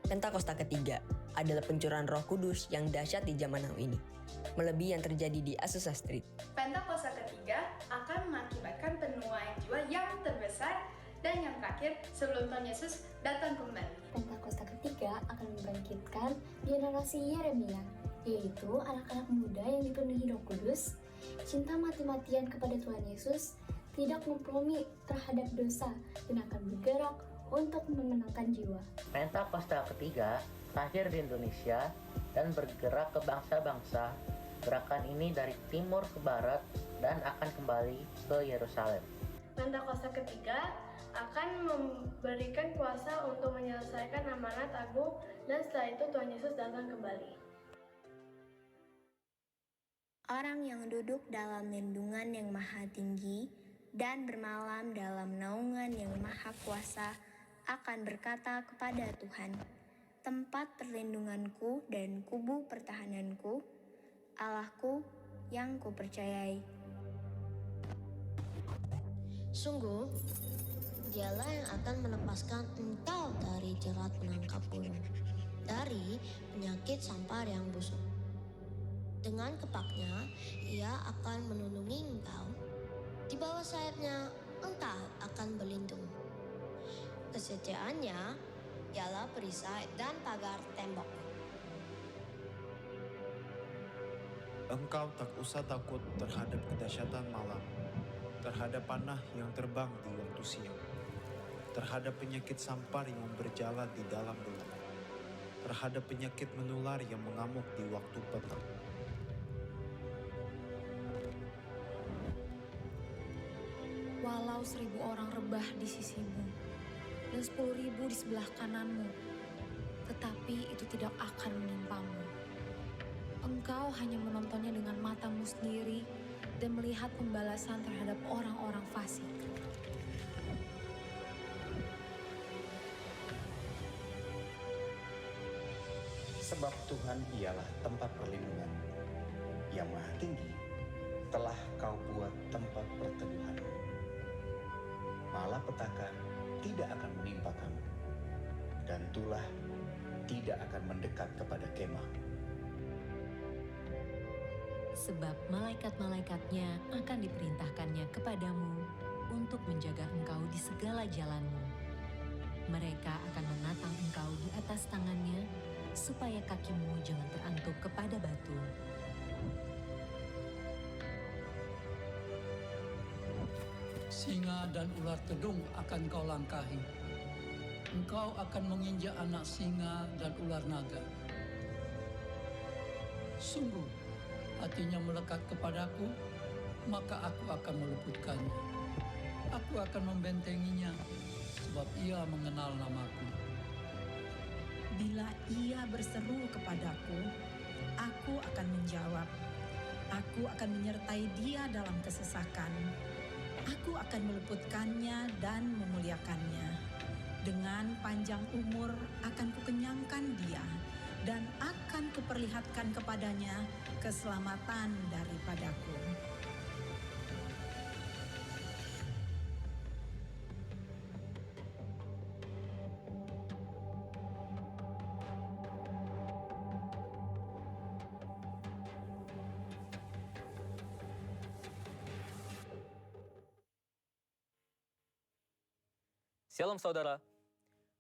Pentakosta ketiga adalah pencurahan Roh Kudus yang dahsyat di zaman now ini, melebihi yang terjadi di Azusa Street. Pentakosta ketiga akan mengakibatkan penuaian jiwa yang terbesar dan yang terakhir sebelum Tuhan Yesus datang kembali. Pentakosta ketiga akan membangkitkan generasi Yeremia, yaitu anak-anak muda yang dipenuhi Roh Kudus, cinta mati-matian kepada Tuhan Yesus, tidak kompromi terhadap dosa, dan akan bergerak untuk memenangkan jiwa. Pentakosta ketiga lahir di Indonesia dan bergerak ke bangsa-bangsa. Gerakan ini dari timur ke barat dan akan kembali ke Yerusalem. Pentakosta ketiga akan memberikan kuasa untuk menyelesaikan amanat agung dan setelah itu Tuhan Yesus datang kembali. Orang yang duduk dalam lindungan yang maha tinggi dan bermalam dalam naungan yang maha kuasa akan berkata kepada Tuhan, tempat perlindunganku dan kubu pertahananku, Allahku yang kupercayai. Sungguh, dialah yang akan melepaskan engkau dari jerat penangkap burung, dari penyakit sampar yang busuk. Dengan kepaknya, ia akan melindungi engkau. Di bawah sayapnya, engkau akan berlindung. Kesetiaannya ialah perisai dan pagar tembok. Engkau tak usah takut terhadap kedahsyatan malam, terhadap panah yang terbang di waktu siang, terhadap penyakit sampar yang berjalan di dalam gelap, terhadap penyakit menular yang mengamuk di waktu petang. Walau 1000 orang rebah di sisimu dan 10.000 di sebelah kananmu, tetapi itu tidak akan menimpamu. Engkau hanya menontonnya dengan matamu sendiri dan melihat pembalasan terhadap orang-orang fasik. Sebab Tuhan ialah tempat perlindungan yang maha tinggi, telah kau buat tempat perteduhan. Malapetaka tidak akan menimpa kamu, dan tulah tidak akan mendekat kepada kemah. Sebab malaikat-malaikatnya akan diperintahkannya kepadamu untuk menjaga engkau di segala jalanmu. Mereka akan menatang engkau di atas tangannya, supaya kakimu jangan terantuk kepada batu. Singa dan ular tedung akan kau langkahi. Engkau akan menginjak anak singa dan ular naga. Sungguh, hatinya melekat kepadaku, maka aku akan meluputkannya. Aku akan membentenginya, sebab ia mengenal namaku. Bila ia berseru kepadaku, aku akan menjawab. Aku akan menyertai dia dalam kesesakan. Aku akan meluputkannya dan memuliakannya. Dengan panjang umur akan kukenyangkan dia, dan akan kuperlihatkan kepadanya keselamatan daripadaku. Shalom saudara,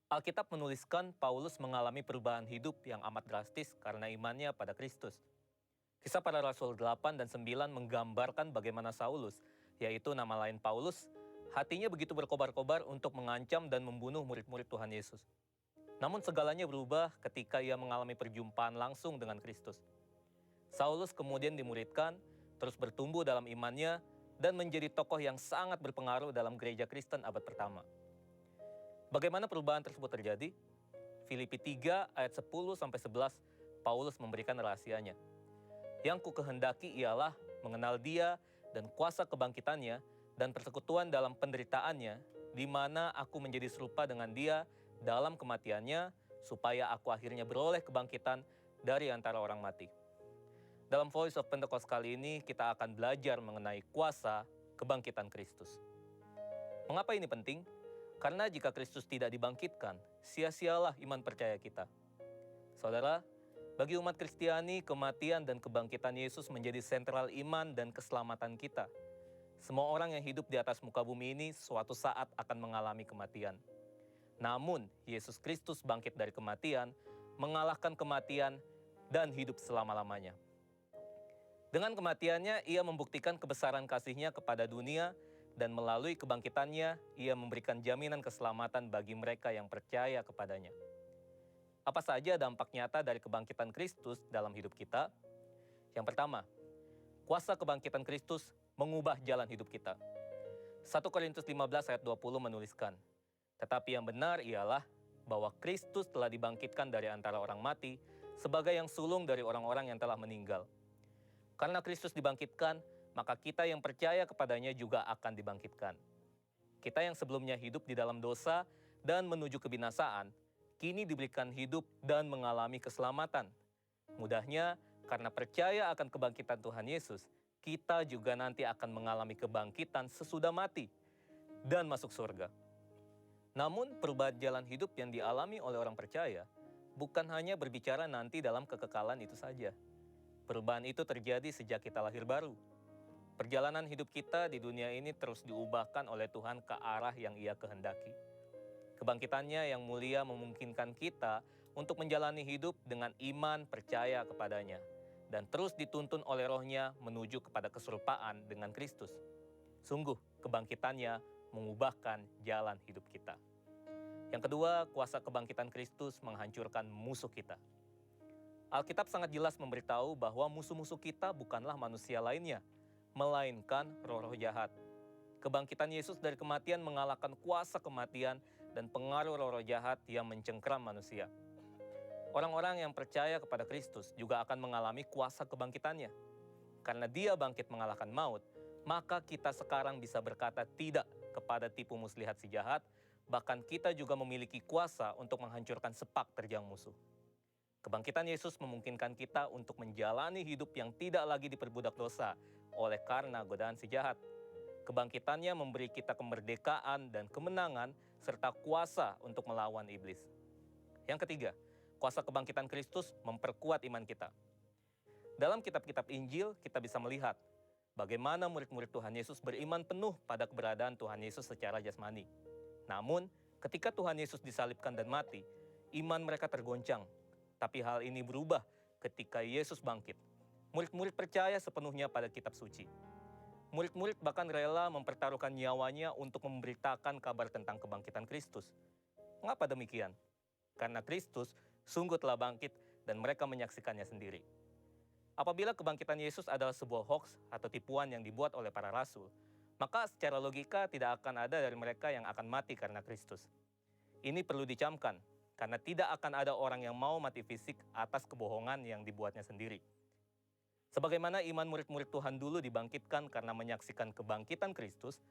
Alkitab menuliskan Paulus mengalami perubahan hidup yang amat drastis karena imannya pada Kristus. Kisah Para Rasul 8 dan 9 menggambarkan bagaimana Saulus, yaitu nama lain Paulus, hatinya begitu berkobar-kobar untuk mengancam dan membunuh murid-murid Tuhan Yesus. Namun segalanya berubah ketika ia mengalami perjumpaan langsung dengan Kristus. Saulus kemudian dimuridkan, terus bertumbuh dalam imannya, dan menjadi tokoh yang sangat berpengaruh dalam gereja Kristen abad pertama. Bagaimana perubahan tersebut terjadi? Filipi 3 ayat 10-11, Paulus memberikan rahasianya. Yang ku kehendaki ialah mengenal dia dan kuasa kebangkitannya dan persekutuan dalam penderitaannya, di mana aku menjadi serupa dengan dia dalam kematiannya, supaya aku akhirnya beroleh kebangkitan dari antara orang mati. Dalam Voice of Pentecost kali ini, kita akan belajar mengenai kuasa kebangkitan Kristus. Mengapa ini penting? Karena jika Kristus tidak dibangkitkan, sia-sialah iman percaya kita. Saudara, bagi umat Kristiani, kematian dan kebangkitan Yesus menjadi sentral iman dan keselamatan kita. Semua orang yang hidup di atas muka bumi ini suatu saat akan mengalami kematian. Namun, Yesus Kristus bangkit dari kematian, mengalahkan kematian, dan hidup selama-lamanya. Dengan kematiannya, ia membuktikan kebesaran kasih-Nya kepada dunia, dan melalui kebangkitannya, ia memberikan jaminan keselamatan bagi mereka yang percaya kepadanya. Apa saja dampak nyata dari kebangkitan Kristus dalam hidup kita? Yang pertama, kuasa kebangkitan Kristus mengubah jalan hidup kita. 1 Korintus 15 ayat 20 menuliskan, "Tetapi yang benar ialah bahwa Kristus telah dibangkitkan dari antara orang mati sebagai yang sulung dari orang-orang yang telah meninggal. Karena Kristus dibangkitkan, maka kita yang percaya kepadanya juga akan dibangkitkan. Kita yang sebelumnya hidup di dalam dosa dan menuju kebinasaan, kini diberikan hidup dan mengalami keselamatan. Mudahnya, karena percaya akan kebangkitan Tuhan Yesus, kita juga nanti akan mengalami kebangkitan sesudah mati dan masuk surga. Namun, perubahan jalan hidup yang dialami oleh orang percaya bukan hanya berbicara nanti dalam kekekalan itu saja. Perubahan itu terjadi sejak kita lahir baru. Perjalanan hidup kita di dunia ini terus diubahkan oleh Tuhan ke arah yang Ia kehendaki. Kebangkitannya yang mulia memungkinkan kita untuk menjalani hidup dengan iman percaya kepadanya dan terus dituntun oleh Roh-Nya menuju kepada keserupaan dengan Kristus. Sungguh, kebangkitannya mengubahkan jalan hidup kita. Yang kedua, kuasa kebangkitan Kristus menghancurkan musuh kita. Alkitab sangat jelas memberitahu bahwa musuh-musuh kita bukanlah manusia lainnya, melainkan roh-roh jahat. Kebangkitan Yesus dari kematian mengalahkan kuasa kematian dan pengaruh roh-roh jahat yang mencengkeram manusia. Orang-orang yang percaya kepada Kristus juga akan mengalami kuasa kebangkitannya. Karena Dia bangkit mengalahkan maut, maka kita sekarang bisa berkata tidak kepada tipu muslihat si jahat, bahkan kita juga memiliki kuasa untuk menghancurkan sepak terjang musuh. Kebangkitan Yesus memungkinkan kita untuk menjalani hidup yang tidak lagi diperbudak dosa oleh karena godaan si jahat. Kebangkitannya memberi kita kemerdekaan dan kemenangan serta kuasa untuk melawan iblis. Yang ketiga, kuasa kebangkitan Kristus memperkuat iman kita. Dalam kitab-kitab Injil, kita bisa melihat bagaimana murid-murid Tuhan Yesus beriman penuh pada keberadaan Tuhan Yesus secara jasmani. Namun, ketika Tuhan Yesus disalibkan dan mati, iman mereka tergoncang. Tapi hal ini berubah ketika Yesus bangkit. Murid-murid percaya sepenuhnya pada kitab suci. Murid-murid bahkan rela mempertaruhkan nyawanya untuk memberitakan kabar tentang kebangkitan Kristus. Mengapa demikian? Karena Kristus sungguh telah bangkit dan mereka menyaksikannya sendiri. Apabila kebangkitan Yesus adalah sebuah hoaks atau tipuan yang dibuat oleh para rasul, maka secara logika tidak akan ada dari mereka yang akan mati karena Kristus. Ini perlu dicamkan, karena tidak akan ada orang yang mau mati fisik atas kebohongan yang dibuatnya sendiri. Sebagaimana iman murid-murid Tuhan dulu dibangkitkan karena menyaksikan kebangkitan Kristus,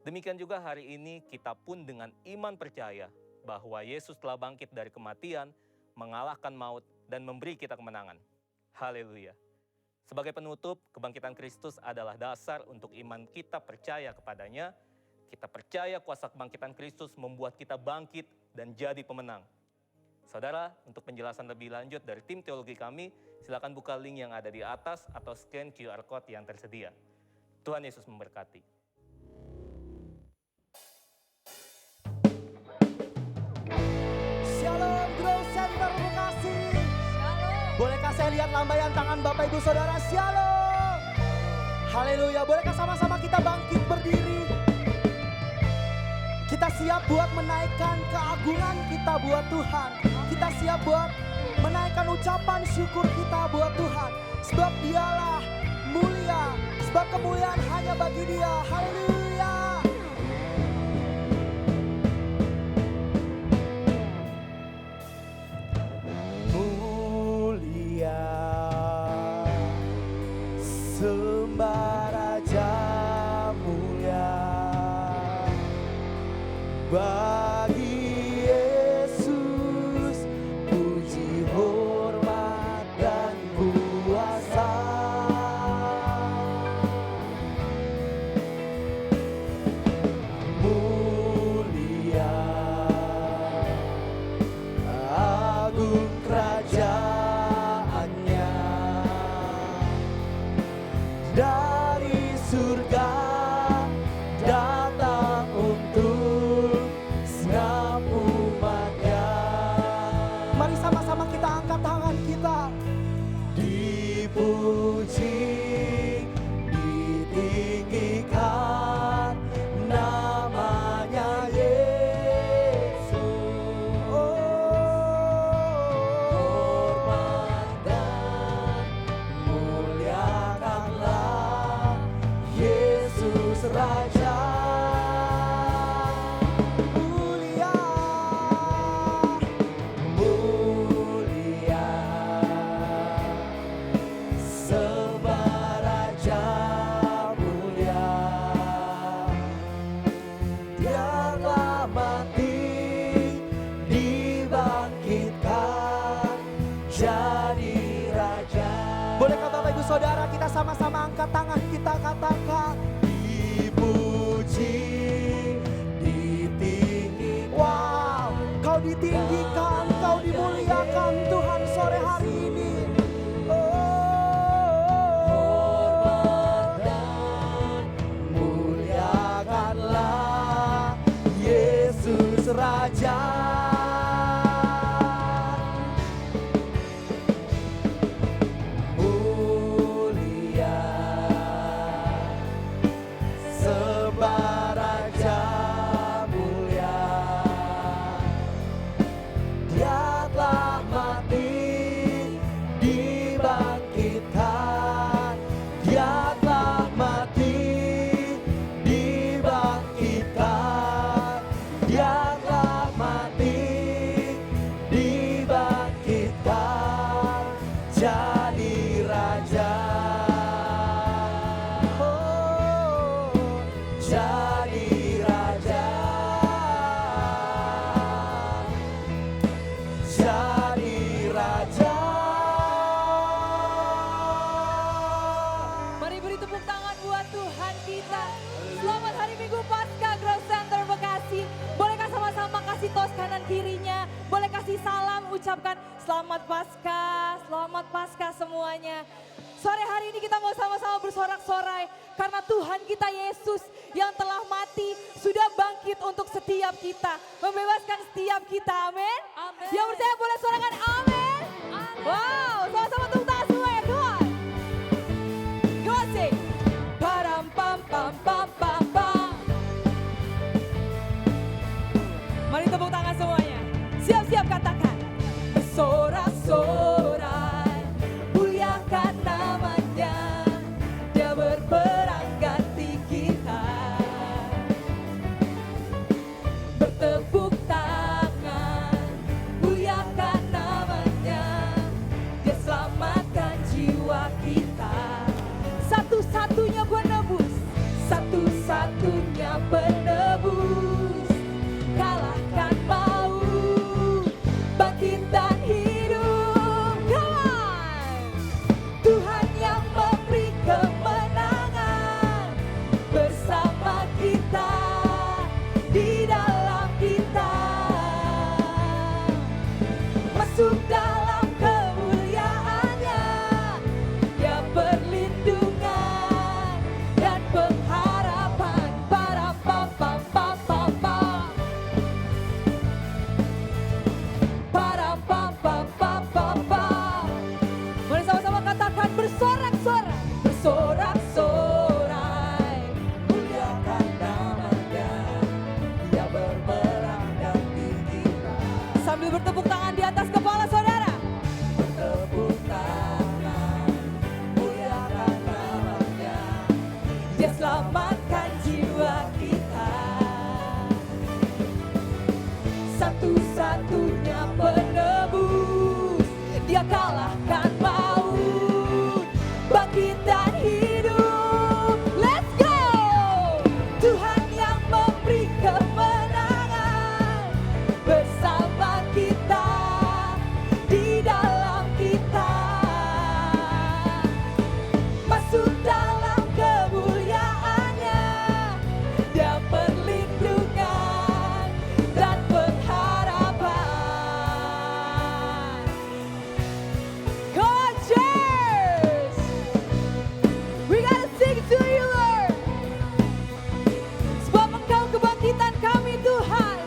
demikian juga hari ini kita pun dengan iman percaya bahwa Yesus telah bangkit dari kematian, mengalahkan maut, dan memberi kita kemenangan. Haleluya. Sebagai penutup, kebangkitan Kristus adalah dasar untuk iman kita percaya kepadanya. Kita percaya kuasa kebangkitan Kristus membuat kita bangkit dan jadi pemenang. Saudara, untuk penjelasan lebih lanjut dari tim teologi kami, silakan buka link yang ada di atas atau scan QR Code yang tersedia. Tuhan Yesus memberkati. Shalom Growth Center Bekasi. Bolehkah saya lihat lambaian tangan Bapak Ibu Saudara? Shalom. Haleluya. Bolehkah sama-sama kita bangkit berdiri? Kita siap buat menaikkan keagungan kita buat Tuhan. Kita siap buat menaikkan ucapan syukur kita buat Tuhan. Sebab Dialah mulia. Sebab kemuliaan hanya bagi Dia. Haleluya. Mulia sembah Raja mulia bagi Yesus, puji hormat dan kuasa. Saudara, kita sama-sama angkat tangan, kita katakan dipuji, ditinggikan. Wow, Kau ditinggikan, Kau dimuliakan Tuhan sore hari ini. Hormat dan muliakanlah Yesus Raja. Ucapkan selamat Paskah, selamat Paskah semuanya. Sore hari ini kita mau sama-sama bersorak-sorai karena Tuhan kita Yesus yang telah mati sudah bangkit untuk setiap kita, membebaskan setiap kita, amin. Yang percaya boleh sorakan amin. Wow, sama-sama tepuk tangan semua ya, come on. Go on, sing. Param pam pam pam pam pam. Mari tepuk tangan semuanya. Siap-siap katakan. Sorak-sorai, muliakan namanya, Dia berperang ganti kita. Bertepuk tangan, muliakan namanya, Dia selamatkan jiwa kita. Satu-satunya penebus, satu-satunya penebus, kalahkan maut, bangkitkan. Masuk dalam kemuliaannya, Dia perlindungan dan pengharapan. Para pam pam pam pam pam, para pam pam pam pam pam. Mari sama-sama katakan bersorak-sorai, bersorak-sorai, muliakan namanya, Dia berperang ganti kita. Sambil bertepuk tangan di atas kepala saudara. Bertepuk tangan, muliakan namanya, Dia selamatkan jiwa kita. Satu-satunya penebus, Dia kalahkan maut, bangkit dan hidup. Let's go! Tuhan yang memberi kemenangan bersama kita, di dalam kita. Masuk dalam kemuliaannya, Dia perlindungan dan pengharapan. God, cheers! We gotta sing to you, Lord. Sebab Engkau kebangkitan kami, Tuhan.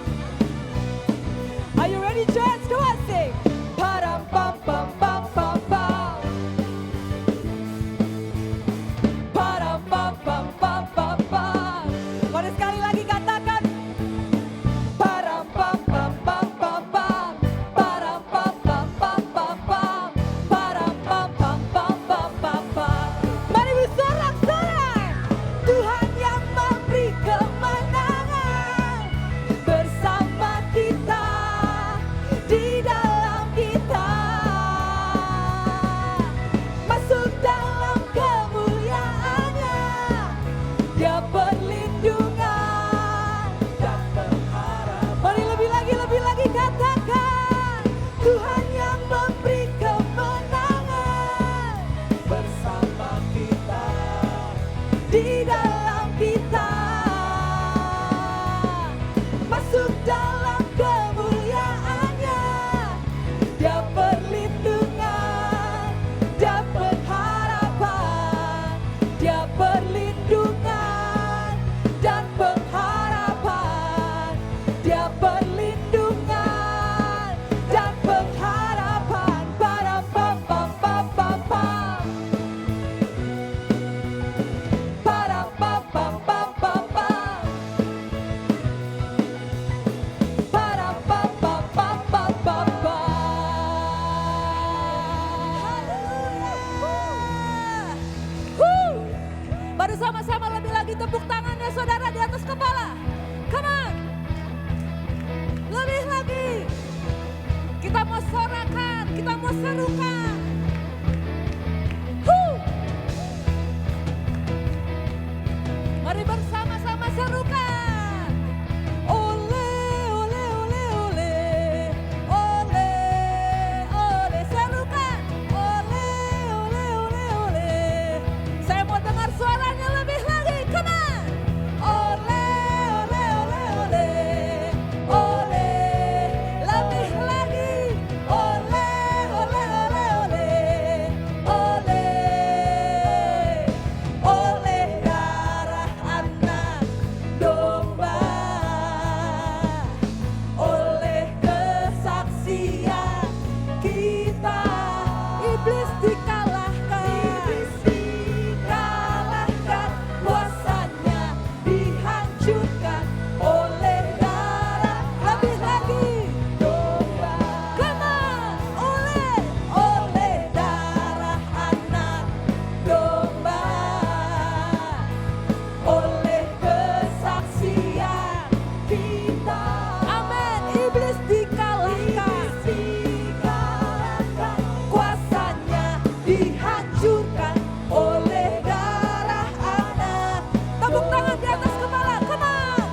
Are you ready, church? Come on, sing. Param pam pam pam pam pam. Param pam pam pam pam pam. Mari sekali lagi katakan. Param pam pam pam pam pam. Param pam pam pam pam pam. Param pam pam pam pam pam pam. Mari bersorak-sorai. Tuhan yang memberi kemenangan bersama kita, di dalam kita. mau sorakan, kita mau serukan. Mari bersama-sama serukan. Ole, ole, ole, ole. Ole, ole, serukan. Ole, ole, ole, ole. Saya mau dengar suaranya lebih lagi. Come on. Ole, ole, ole, ole. Ole, lebih lagi. Ole, ole, ole, ole. Ole, oleh darah anak domba, oleh kesaksian kita, iblis dikalahkan, kuasanya dihancurkan oleh darah, lebih lagi domba. Come on, oleh darah anak domba, oleh kesaksian kita. Amin. Iblis dikalahkan, kuasanya dihancurkan oleh darah anak. Tepuk tangan di atas kepala, come on.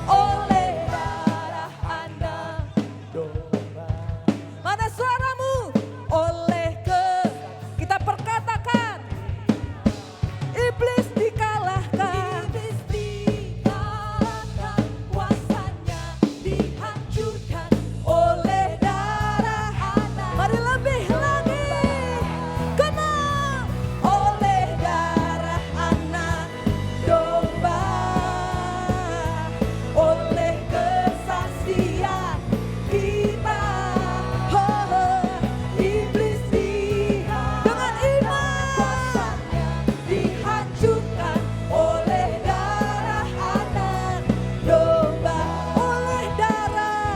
Oleh darah anak domba. Mana suaramu? Kita perkatakan. Iblis dikalahkan, kuasanya dihancurkan oleh darah anak. Mari lebih lagi. Come on. Oleh darah anak domba, oleh kesaksian kita. Iblis dengan iman dihancurkan oleh darah anak domba, oleh darah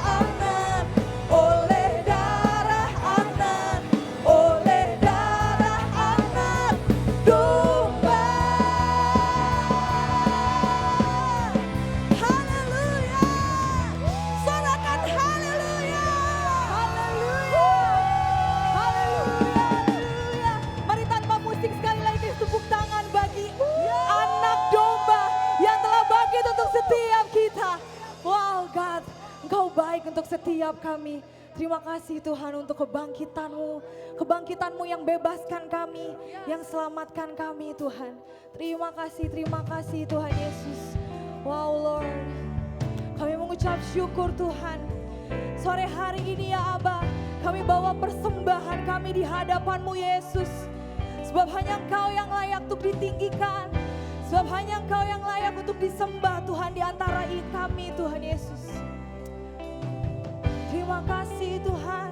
anak, oleh darah anak, oleh darah anak domba. Haleluya. Sorakan haleluya. Haleluya. Haleluya. Mari tanpa musik sekali lagi tepuk tangan bagi anak domba yang telah bangkit untuk setiap kita. Wow God, Engkau baik untuk setiap kami. Terima kasih Tuhan untuk kebangkitan-Mu yang bebaskan kami, yang selamatkan kami Tuhan. Terima kasih Tuhan Yesus. Wow Lord, kami mengucap syukur Tuhan. Sore hari ini ya Abba, kami bawa persembahan kami di hadapan-Mu Yesus. Sebab hanya Engkau yang layak untuk ditinggikan. Sebab hanya Engkau yang layak untuk disembah Tuhan di antara kami Tuhan Yesus. Terima kasih Tuhan.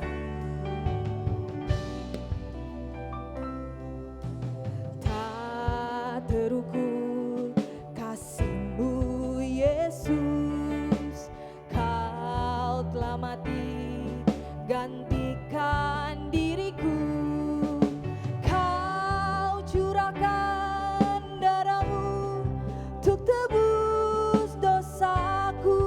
Tak terukur kasih-Mu Yesus, Kau telah mati gantikan diriku. Kau curahkan darah-Mu untuk tebus dosaku.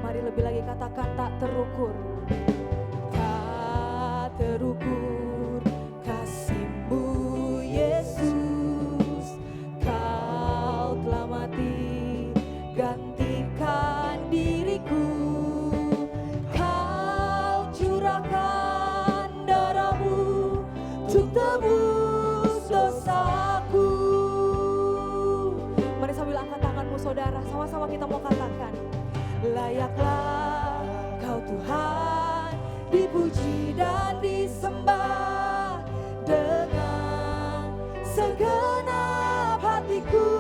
Mari lebih lagi katakan tak terukur. Tak terukur kasih-Mu Yesus, Kau telah mati gantikan diriku. Kau curahkan darah-Mu untuk tebus dosaku. Mari sambil angkat tanganmu saudara, sama-sama kita mau katakan. Layaklah Kau Tuhan dipuji dan disembah dengan segenap hatiku.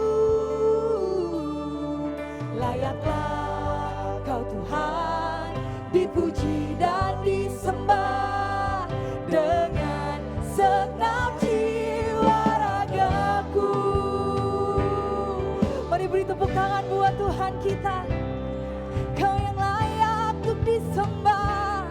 Layaklah Kau Tuhan dipuji dan disembah dengan segenap jiwa ragaku. Mari beri tepuk tangan buat Tuhan kita. Kau yang layak untuk disembah.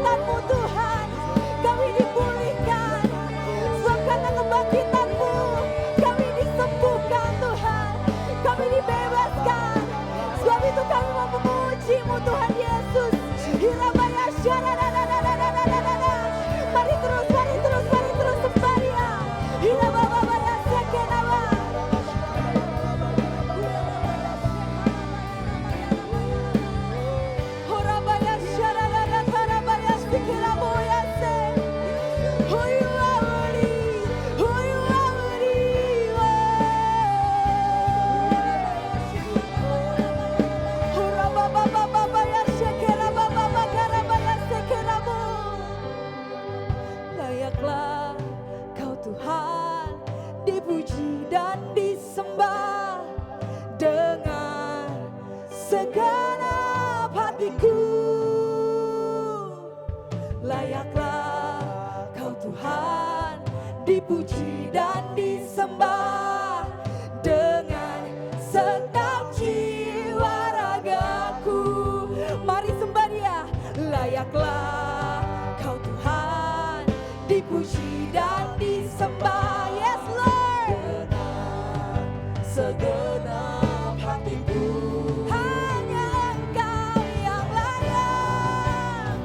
kebangkitan-Mu Tuhan, kami dipulihkan. Sebab karena kebangkitan-Mu, kami disembuhkan Tuhan, kami dibebaskan. Sebab itu kami mau memuji-Mu Tuhan Yesus. Hirabaya syararararararararara. Mari terus sembah Dia. Hirabababaya sekenaba. Horabaya syarararatarabaya sikiraboya se. Hoyu awari, hoyu awari, horababababaya sekerabababagara sekerabu. Layaklah Kau Tuhan dipuji dan disembah dengan segenap hatiku. Layaklah Kau Tuhan dipuji dan disembah dengan segenap jiwa ragaku. Mari sembah Dia. Layaklah Kau Tuhan dipuji dan disembah. Yes Lord. Segenap hatiku. Hanya Engkau yang layak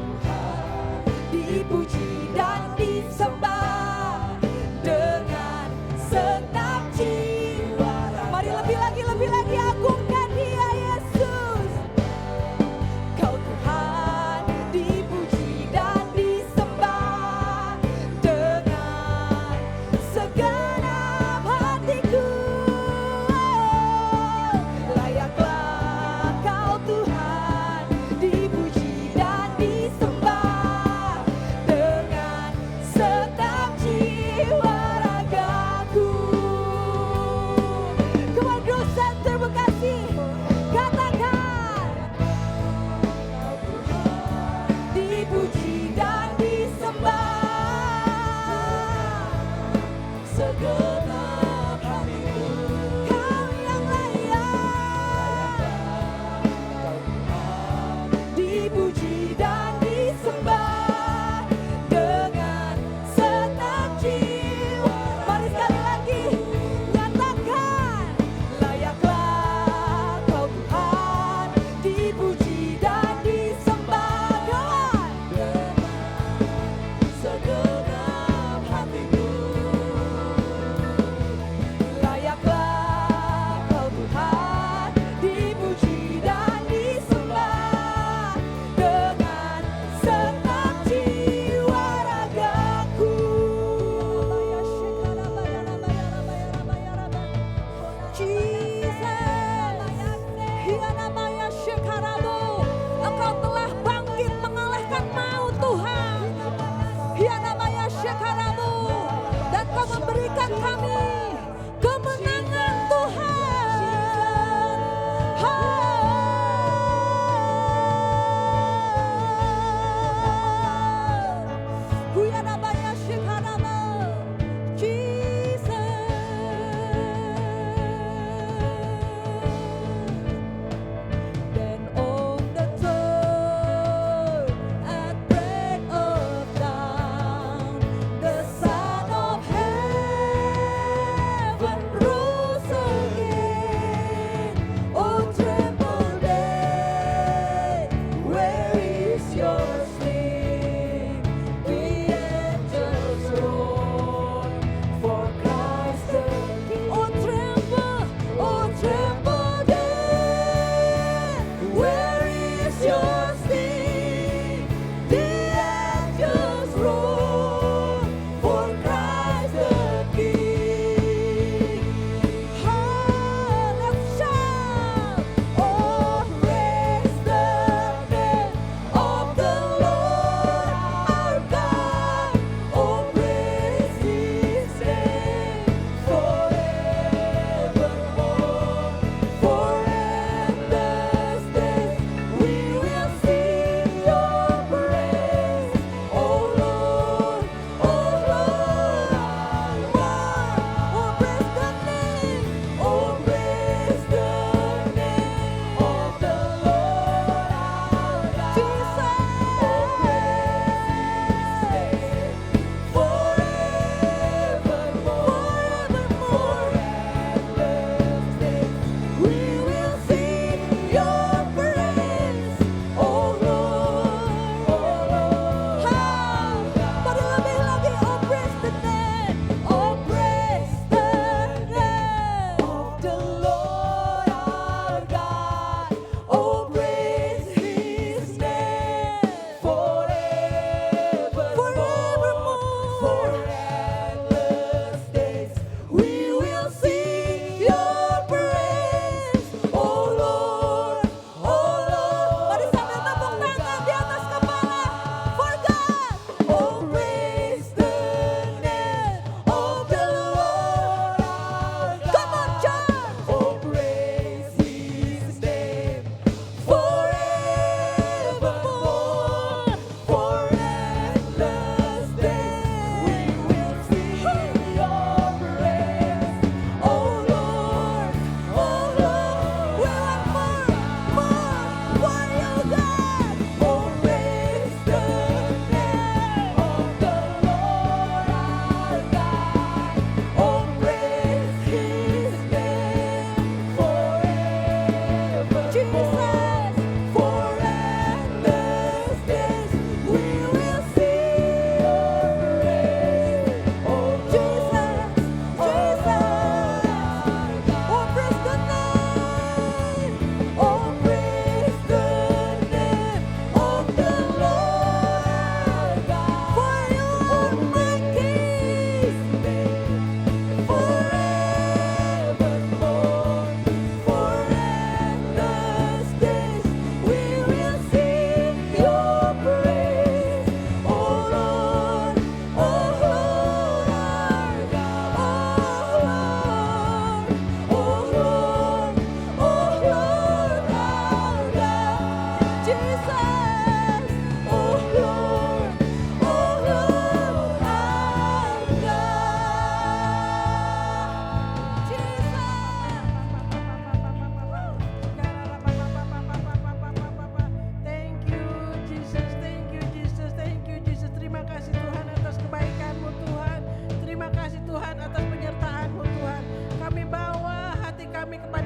dipuji dan disembah dengan segenap jiwa. Mari lebih lagi agungkan Dia Yesus. Kau Tuhan dipuji dan disembah dengan segenap hatiku. Layaklah Kau Tuhan dipuji dan disembah dengan segenap jiwa ragaku. Come on, Growth Center Bekasi, katakan dipuji dan disembah segenap hatiku. Kau yang layak dipuji dan disembah dengan segenap jiwa. Mari sekali lagi nyatakan, layaklah Kau Tuhan dipuji dan disembah dengan segenap hatiku. Layaklah Kau Tuhan dipuji dan disembah dengan segenap jiwa ragaku. Engkau telah bangkit mengalahkan maut Tuhan. Dan Kau memberikan kami kemenangan Tuhan. Jesus.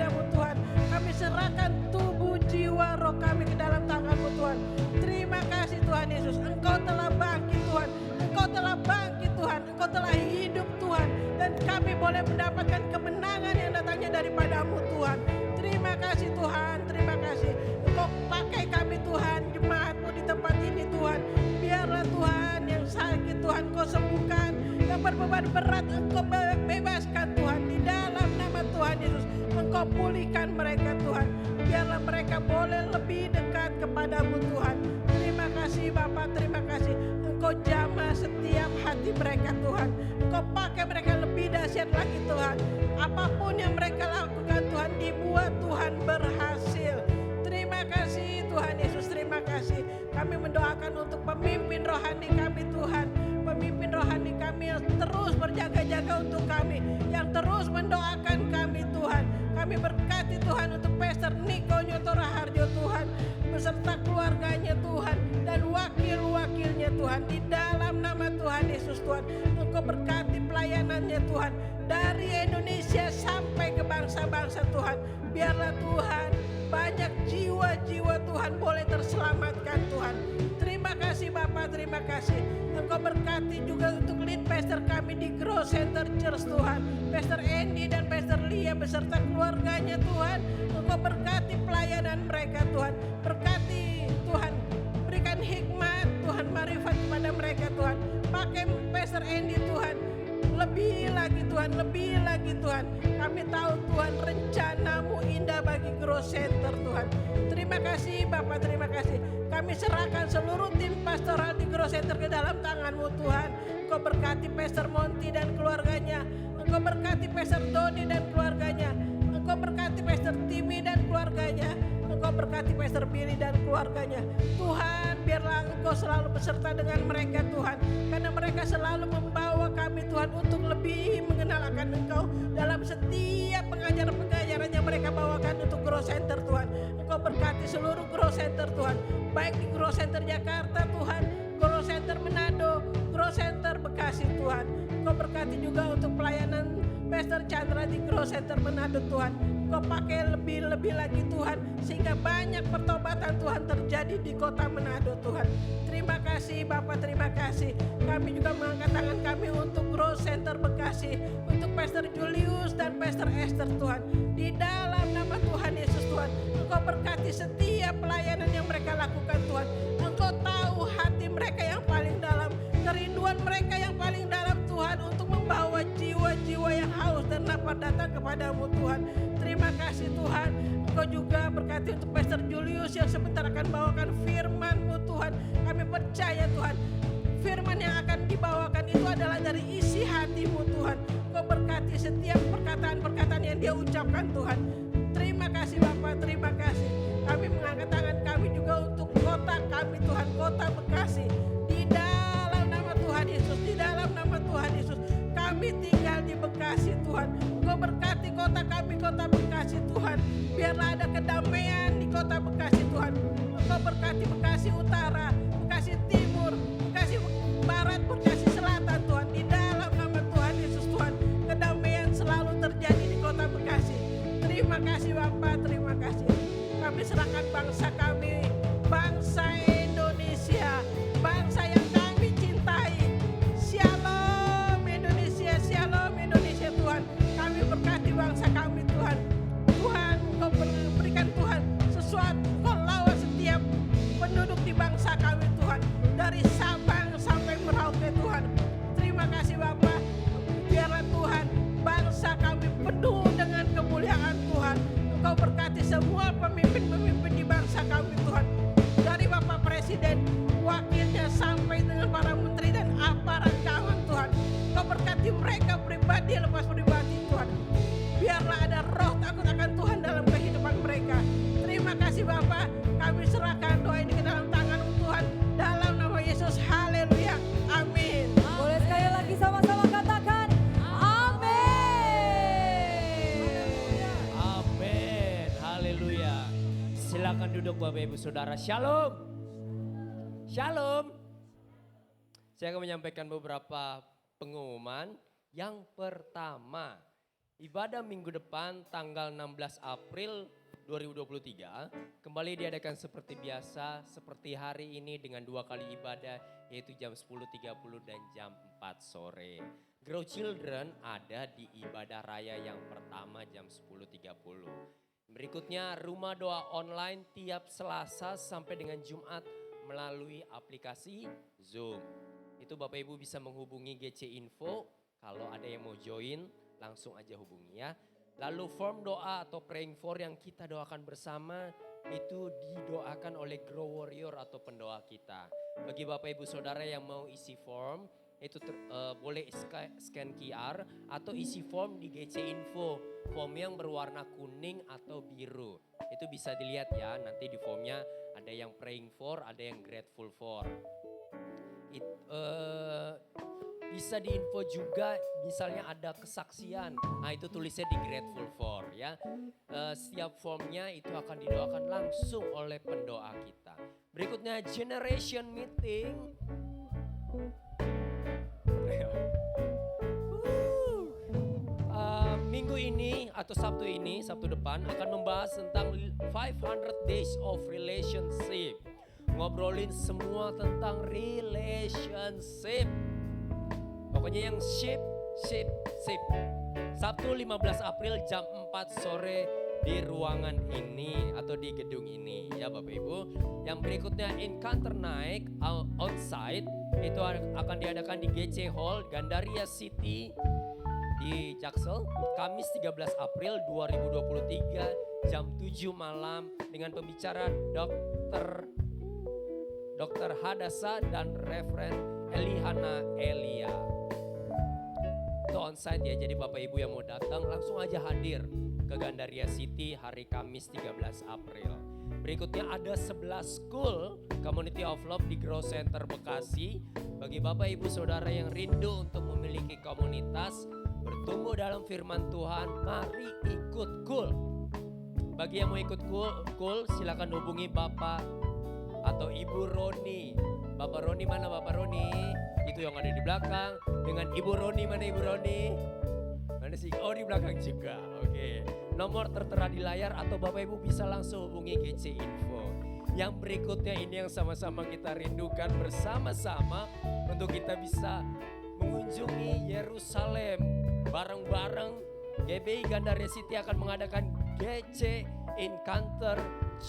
padamu Tuhan. Kami serahkan tubuh, jiwa, roh kami ke dalam tangan-Mu Tuhan. Terima kasih Tuhan Yesus, Engkau telah bangkit Tuhan. Engkau telah bangkit Tuhan, Engkau telah hidup Tuhan. Dan kami boleh mendapatkan kemenangan yang datangnya daripada-Mu Tuhan. Terima kasih Tuhan, terima kasih. Engkau pakai kami Tuhan, jemaat-Mu di tempat ini Tuhan. Biarlah Tuhan yang sakit Tuhan Engkau sembuhkan, yang berbeban berat Engkau bebaskan Tuhan. Di dalam nama Tuhan Yesus, Engkau pulihkan mereka Tuhan. Biarlah mereka boleh lebih dekat kepadamu Tuhan. Terima kasih Bapa, terima kasih. Engkau jamah setiap hati mereka Tuhan. Engkau pakai mereka lebih dahsyat lagi Tuhan. Apapun yang mereka lakukan Tuhan, dibuat Tuhan berhasil. Terima kasih Tuhan Yesus, terima kasih. Kami mendoakan untuk pemimpin rohani kami Tuhan. Pemimpin rohani kami yang terus berjaga-jaga untuk kami, yang terus mendoakan kami Tuhan. Kami berkati Tuhan untuk Pastor Niko Nyotora Harjo Tuhan, beserta keluarganya Tuhan, dan wakil-wakilnya Tuhan. Di dalam nama Tuhan Yesus Tuhan, Engkau berkati pelayanannya Tuhan, dari Indonesia sampai ke bangsa-bangsa Tuhan. Biarlah Tuhan, banyak jiwa-jiwa Tuhan boleh terselamatkan Tuhan. Terima kasih Bapak, terima kasih. Engkau berkati juga untuk lead pastor kami di Grow Center Church Tuhan, Pastor Andy dan Pastor Lia beserta keluarganya Tuhan. Engkau berkati pelayanan mereka Tuhan. Berkati Tuhan, berikan hikmat Tuhan, marifat kepada mereka Tuhan. Pakai Pastor Andy Tuhan, lebih lagi Tuhan, lebih lagi Tuhan. Kami tahu Tuhan, rencana-Mu indah bagi Grow Center Tuhan. Terima kasih Bapak, terima kasih. Kami serahkan seluruh tim pastoral di Grow Center ke dalam tangan-Mu Tuhan. Engkau berkati Pastor Monty dan keluarganya. Engkau berkati Pastor Doni dan keluarganya. Engkau berkati Pastor Timmy dan keluarganya. Engkau berkati Pastor Billy dan keluarganya. Tuhan, biarlah Engkau selalu beserta dengan mereka Tuhan. Karena mereka selalu membawa kami Tuhan untuk lebih mengenal akan Engkau dalam setiap pengajaran-pengajaran yang mereka bawakan untuk Grow Center Tuhan. Engkau berkati seluruh Grow Center Tuhan. Baik di Grow Center Jakarta Tuhan, Grow Center Manado, Grow Center Bekasi Tuhan. Engkau berkati juga untuk pelayanan Pastor Chandra di Grow Center Manado Tuhan. Engkau pakai lebih-lebih lagi Tuhan, sehingga banyak pertobatan Tuhan terjadi di kota Manado Tuhan. Terima kasih Bapak, terima kasih. Kami juga mengangkat tangan kami untuk Grow Center Bekasi, untuk Pastor Julius dan Pastor Esther Tuhan. Di dalam nama Tuhan Yesus Tuhan, Engkau berkati setiap pelayanan yang mereka lakukan Tuhan. Engkau tahu hati mereka yang paling dalam, kerinduan mereka yang paling dalam Tuhan, untuk membawa jiwa-jiwa yang haus dan lapar datang kepadamu Tuhan. Terima kasih Tuhan. Engkau juga berkati untuk Pastor Julius yang sebentar akan bawakan firman-Mu Tuhan. Kami percaya Tuhan, firman yang akan dibawakan itu adalah dari isi hati-Mu Tuhan. Engkau berkati setiap perkataan-perkataan yang dia ucapkan Tuhan. Terima kasih Bapak, terima kasih. Kami mengangkat tangan kami juga untuk kota kami Tuhan, kota Bekasi. Di dalam nama Tuhan Yesus, di dalam nama Tuhan Yesus, kami tinggal di Bekasi Tuhan. Engkau berkati kota kami, kota Bekasi Tuhan. Biarlah ada kedamaian di kota Bekasi Tuhan. Engkau berkati Bekasi Utara, Bekasi Timur, Bekasi Barat, Bekasi Selatan Tuhan. Di dalam nama Tuhan Yesus Tuhan, kedamaian selalu terjadi di kota Bekasi. Terima kasih Bapak, terima kasih. Kami serahkan bangsa kami, bangsa Indonesia, bangsa yang kami cintai. Shalom Indonesia Tuhan. Kami berkati bangsa kami Tuhan. Tuhan, Engkau berikan Tuhan sesuatu, Engkau lawan setiap penduduk di bangsa kami Tuhan. Dari Sabang sampai Merauke Tuhan. Terima kasih Bapak. Biarlah Tuhan, bangsa kami penuh dengan kemuliaan Tuhan. Engkau berkati semua pemimpin-pemimpin di bangsa kami Tuhan. Dari Bapak Presiden, wakilnya sampai dengan para menteri dan aparat kawan Tuhan. Engkau berkati mereka pribadi lepas pribadi Tuhan. Biarlah ada roh takut akan Tuhan dalam kehidupan mereka. Terima kasih Bapak. Kami serahkan doa ini ke dalam tangan-Mu Tuhan. Dalam nama Yesus, haleluya. Amin. Boleh sekali lagi sama-sama katakan Amin. Haleluya. Silakan duduk Bapak Ibu Saudara. Shalom. Shalom. Saya akan menyampaikan beberapa pengumuman. Yang pertama, Ibadah minggu depan tanggal 16 April 2023 kembali diadakan seperti biasa, seperti hari ini dengan 2 kali ibadah yaitu jam 10.30 dan jam 4 sore. Grow Children ada di ibadah raya yang pertama jam 10.30. Berikutnya rumah doa online tiap Selasa sampai dengan Jumat melalui aplikasi Zoom. Itu Bapak Ibu bisa menghubungi GC Info kalau ada yang mau join. Langsung aja hubungi ya. Lalu form doa atau praying for yang kita doakan bersama itu didoakan oleh Grow Warrior atau pendoa kita. Bagi Bapak Ibu Saudara yang mau isi form itu boleh scan QR atau isi form di GC Info. Form yang berwarna kuning atau biru. Itu bisa dilihat ya, nanti di formnya ada yang praying for, ada yang grateful for. Bisa diinfo juga misalnya ada kesaksian. Nah itu tulisnya di grateful for ya. Setiap formnya itu akan didoakan langsung oleh pendoa kita. Berikutnya generation meeting. Minggu ini atau Sabtu depan akan membahas tentang 500 days of relationship. Ngobrolin semua tentang relationship. Pokoknya yang ship. Sabtu 15 April jam 4 sore di ruangan ini atau di gedung ini ya Bapak Ibu. Yang berikutnya Encounter Night on-site itu akan diadakan di GC Hall Gandaria City di Jaksel. Kamis 13 April 2023 jam 7 malam dengan pembicara Dr. Hadasa dan Reverend Elihana Elia. Itu onsite ya, jadi Bapak Ibu yang mau datang langsung aja hadir ke Gandaria City hari Kamis 13 April. Berikutnya ada 11 school Community of Love di Grow Center Bekasi. Bagi Bapak Ibu Saudara yang rindu untuk memiliki komunitas, bertumbuh dalam firman Tuhan, mari ikut cool. Bagi yang mau ikut cool silakan hubungi Bapak atau Ibu Roni. Bapak Roni mana Bapak Roni? Itu yang ada di belakang. Dengan Ibu Roni mana Ibu Roni? Mana sih? Oh di belakang juga. Oke. Nomor tertera di layar atau Bapak Ibu bisa langsung hubungi GC Info. Yang berikutnya ini yang sama-sama kita rindukan bersama-sama untuk kita bisa mengunjungi Yerusalem. Bareng-bareng GBI Gandaria City akan mengadakan GC Encounter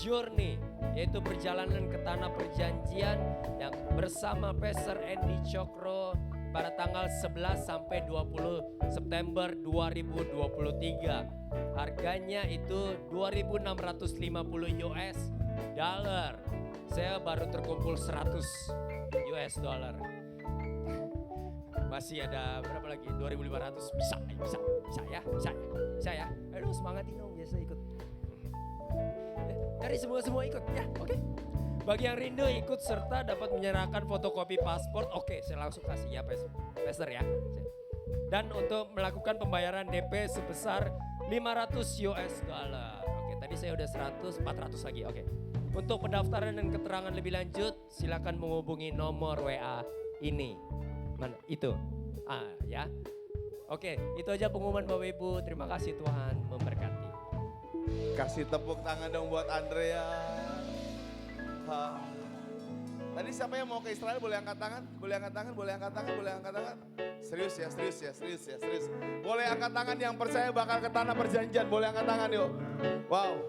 Journey, yaitu perjalanan ke tanah perjanjian yang bersama Pastor Andy Cokro pada tanggal 11 sampai 20 September 2023. Harganya itu 2.650 US dollar. Saya baru terkumpul 100 US dollar. Masih ada berapa lagi? 2.500. Bisa ya. Aduh semangatin dong, biasa ikut. Dari semua ikut ya, oke. Bagi yang rindu ikut serta dapat menyerahkan fotokopi paspor. Oke, saya langsung kasih ya Pastor ya. Dan untuk melakukan pembayaran DP sebesar 500 US dollar. Oke, tadi saya udah 100, 400 lagi. Oke. Untuk pendaftaran dan keterangan lebih lanjut silakan menghubungi nomor WA ini. Mana? Itu. Ya. Oke, itu aja pengumuman Bapak Ibu. Terima kasih, Tuhan memberkati. Kasih tepuk tangan dong buat Andrea. Tadi siapa yang mau ke Israel boleh angkat tangan? Boleh angkat tangan? Serius ya. Boleh angkat tangan yang percaya bakal ke tanah perjanjian. Boleh angkat tangan yuk. Wow.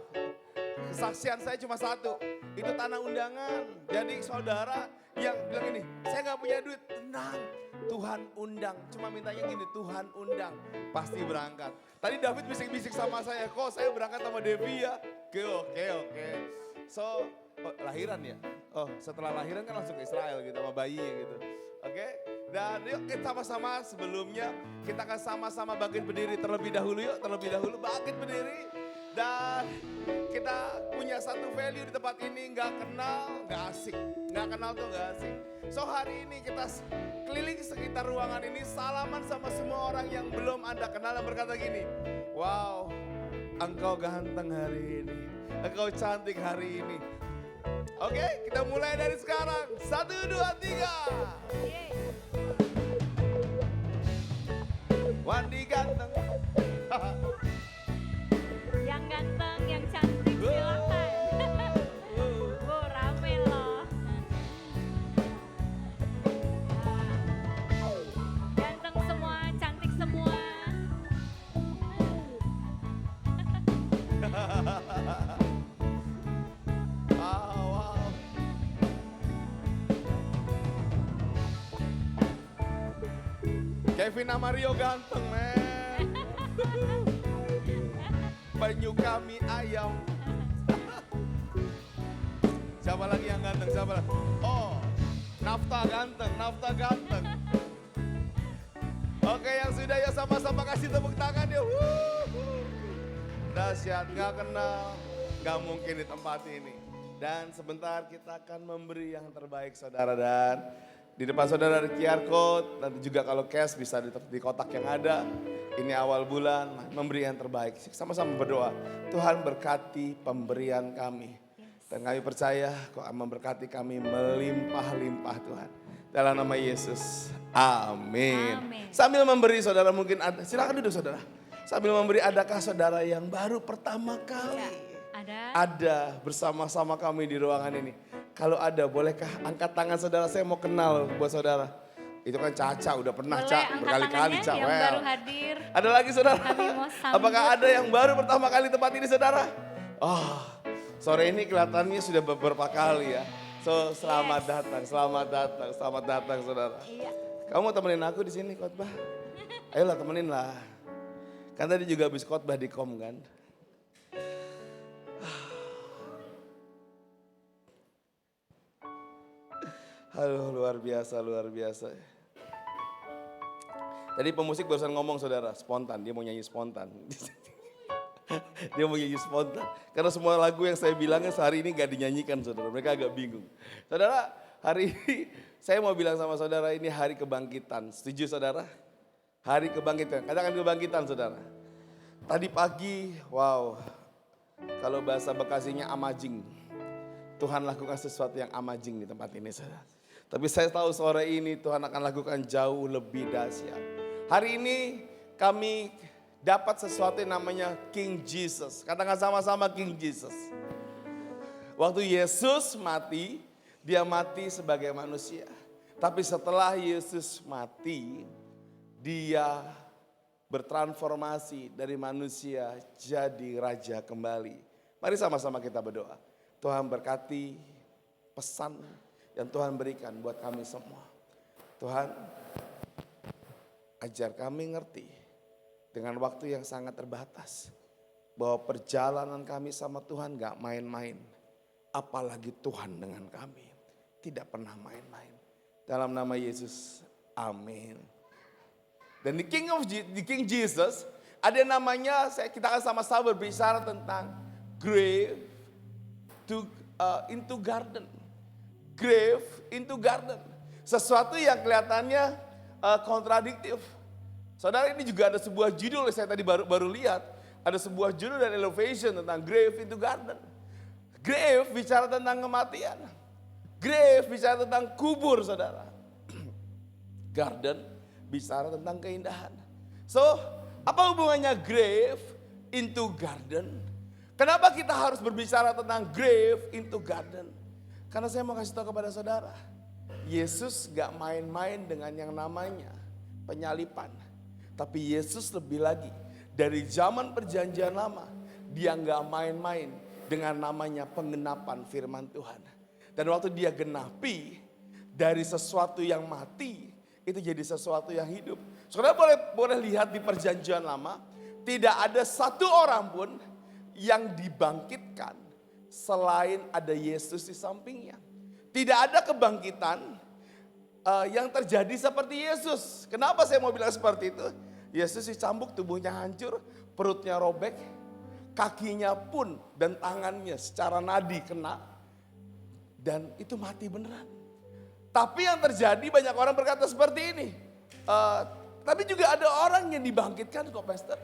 Kesaksian saya cuma satu. Itu tanah undangan. Jadi saudara yang bilang ini, saya gak punya duit. Tenang. Tuhan undang. Cuma mintanya gini, Tuhan undang. Pasti berangkat. Tadi David bisik-bisik sama saya, kok saya berangkat sama Devi ya? Oke. So, lahiran ya? Oh, setelah lahiran kan langsung ke Israel gitu sama bayi gitu. Oke? Dan yuk kita sama-sama sebelumnya kita akan sama-sama bangkit berdiri terlebih dahulu yuk. Bangkit berdiri. Dan kita punya satu value di tempat ini, gak kenal, gak asik. Gak kenal tuh gak asik. So hari ini kita keliling sekitar ruangan ini, salaman sama semua orang yang belum Anda kenal dan berkata gini, wow, engkau ganteng hari ini, engkau cantik hari ini. Oke, kita mulai dari sekarang. 1, 2, 3. Wandi ganteng. Yang ganteng, yang cantik silakan. Bu, rame loh. Ganteng semua, cantik semua. Wow. Kevin Amario ganteng, men. Banyu kami ayam. Siapa lagi yang ganteng? Siapa lagi? Oh, Nafta ganteng, Nafta ganteng. Oke, yang sudah ya sama-sama kasih tepuk tangan ya. Dahsyat, gak kenal, gak mungkin di tempat ini. Dan sebentar kita akan memberi yang terbaik saudara, dan di depan saudara ada QR code, nanti juga kalau cash bisa di kotak yang ada. Ini awal bulan, memberi yang terbaik. Sama-sama berdoa, Tuhan berkati pemberian kami. Dan kami percaya kau akan memberkati kami melimpah-limpah Tuhan. Dalam nama Yesus, amin. Sambil memberi saudara mungkin ada, silakan duduk saudara. Sambil memberi, adakah saudara yang baru pertama kali ada bersama-sama kami di ruangan ini? Kalau ada, bolehkah angkat tangan saudara, saya mau kenal buat saudara. Itu kan Caca, udah pernah Boleh Ca, angkat berkali-kali tangannya Ca. yang Well. baru hadir. Ada lagi saudara? Kami mau sambut. Apakah ada yang baru pertama kali tempat ini saudara? Oh, sore ini kelihatannya sudah beberapa kali ya. So, selamat datang, selamat datang, selamat datang saudara. Iya. Kamu mau temenin aku di sini khotbah? Ayolah temenin lah. Kan tadi juga habis khotbah di kom kan. Aduh, luar biasa, luar biasa. Tadi pemusik barusan ngomong saudara, spontan, dia mau nyanyi spontan. Dia mau nyanyi spontan. Karena semua lagu yang saya bilangnya sehari ini gak dinyanyikan saudara, mereka agak bingung. Saudara, hari ini saya mau bilang sama saudara, ini hari kebangkitan. Setuju saudara? Hari kebangkitan, katakan kebangkitan saudara. Tadi pagi, wow, kalau bahasa Bekasinya amazing. Tuhan lakukan sesuatu yang amazing di tempat ini saudara. Tapi saya tahu sore ini Tuhan akan lakukan jauh lebih dahsyat. Hari ini kami dapat sesuatu yang namanya King Jesus. Katakan sama-sama King Jesus. Waktu Yesus mati, dia mati sebagai manusia. Tapi setelah Yesus mati, dia bertransformasi dari manusia jadi raja kembali. Mari sama-sama kita berdoa. Tuhan berkati pesan yang Tuhan berikan buat kami semua. Tuhan, ajar kami ngerti dengan waktu yang sangat terbatas bahwa perjalanan kami sama Tuhan gak main-main. Apalagi Tuhan dengan kami. Tidak pernah main-main. Dalam nama Yesus, amin. Dan di King Jesus ada yang namanya, kita akan sama-sama berbicara tentang grave into garden. Grave into garden. Sesuatu yang kelihatannya kontradiktif. Saudara, ini juga ada sebuah judul yang saya tadi baru lihat. Ada sebuah judul dan elevation tentang grave into garden. Grave bicara tentang kematian. Grave bicara tentang kubur saudara. Garden bicara tentang keindahan. So, apa hubungannya grave into garden? Kenapa kita harus berbicara tentang grave into garden? Karena saya mau kasih tahu kepada saudara, Yesus gak main-main dengan yang namanya penyalipan. Tapi Yesus lebih lagi, dari zaman perjanjian lama, dia gak main-main dengan namanya penggenapan firman Tuhan. Dan waktu dia genapi, dari sesuatu yang mati, itu jadi sesuatu yang hidup. Saudara boleh lihat di perjanjian lama, tidak ada satu orang pun yang dibangkitkan selain ada Yesus di sampingnya. Tidak ada kebangkitan yang terjadi seperti Yesus. Kenapa saya mau bilang seperti itu? Yesus dicambuk, tubuhnya hancur, perutnya robek, kakinya pun dan tangannya secara nadi kena. Dan itu mati beneran. Tapi yang terjadi banyak orang berkata seperti ini. Tapi juga ada orang yang dibangkitkan kok pastor.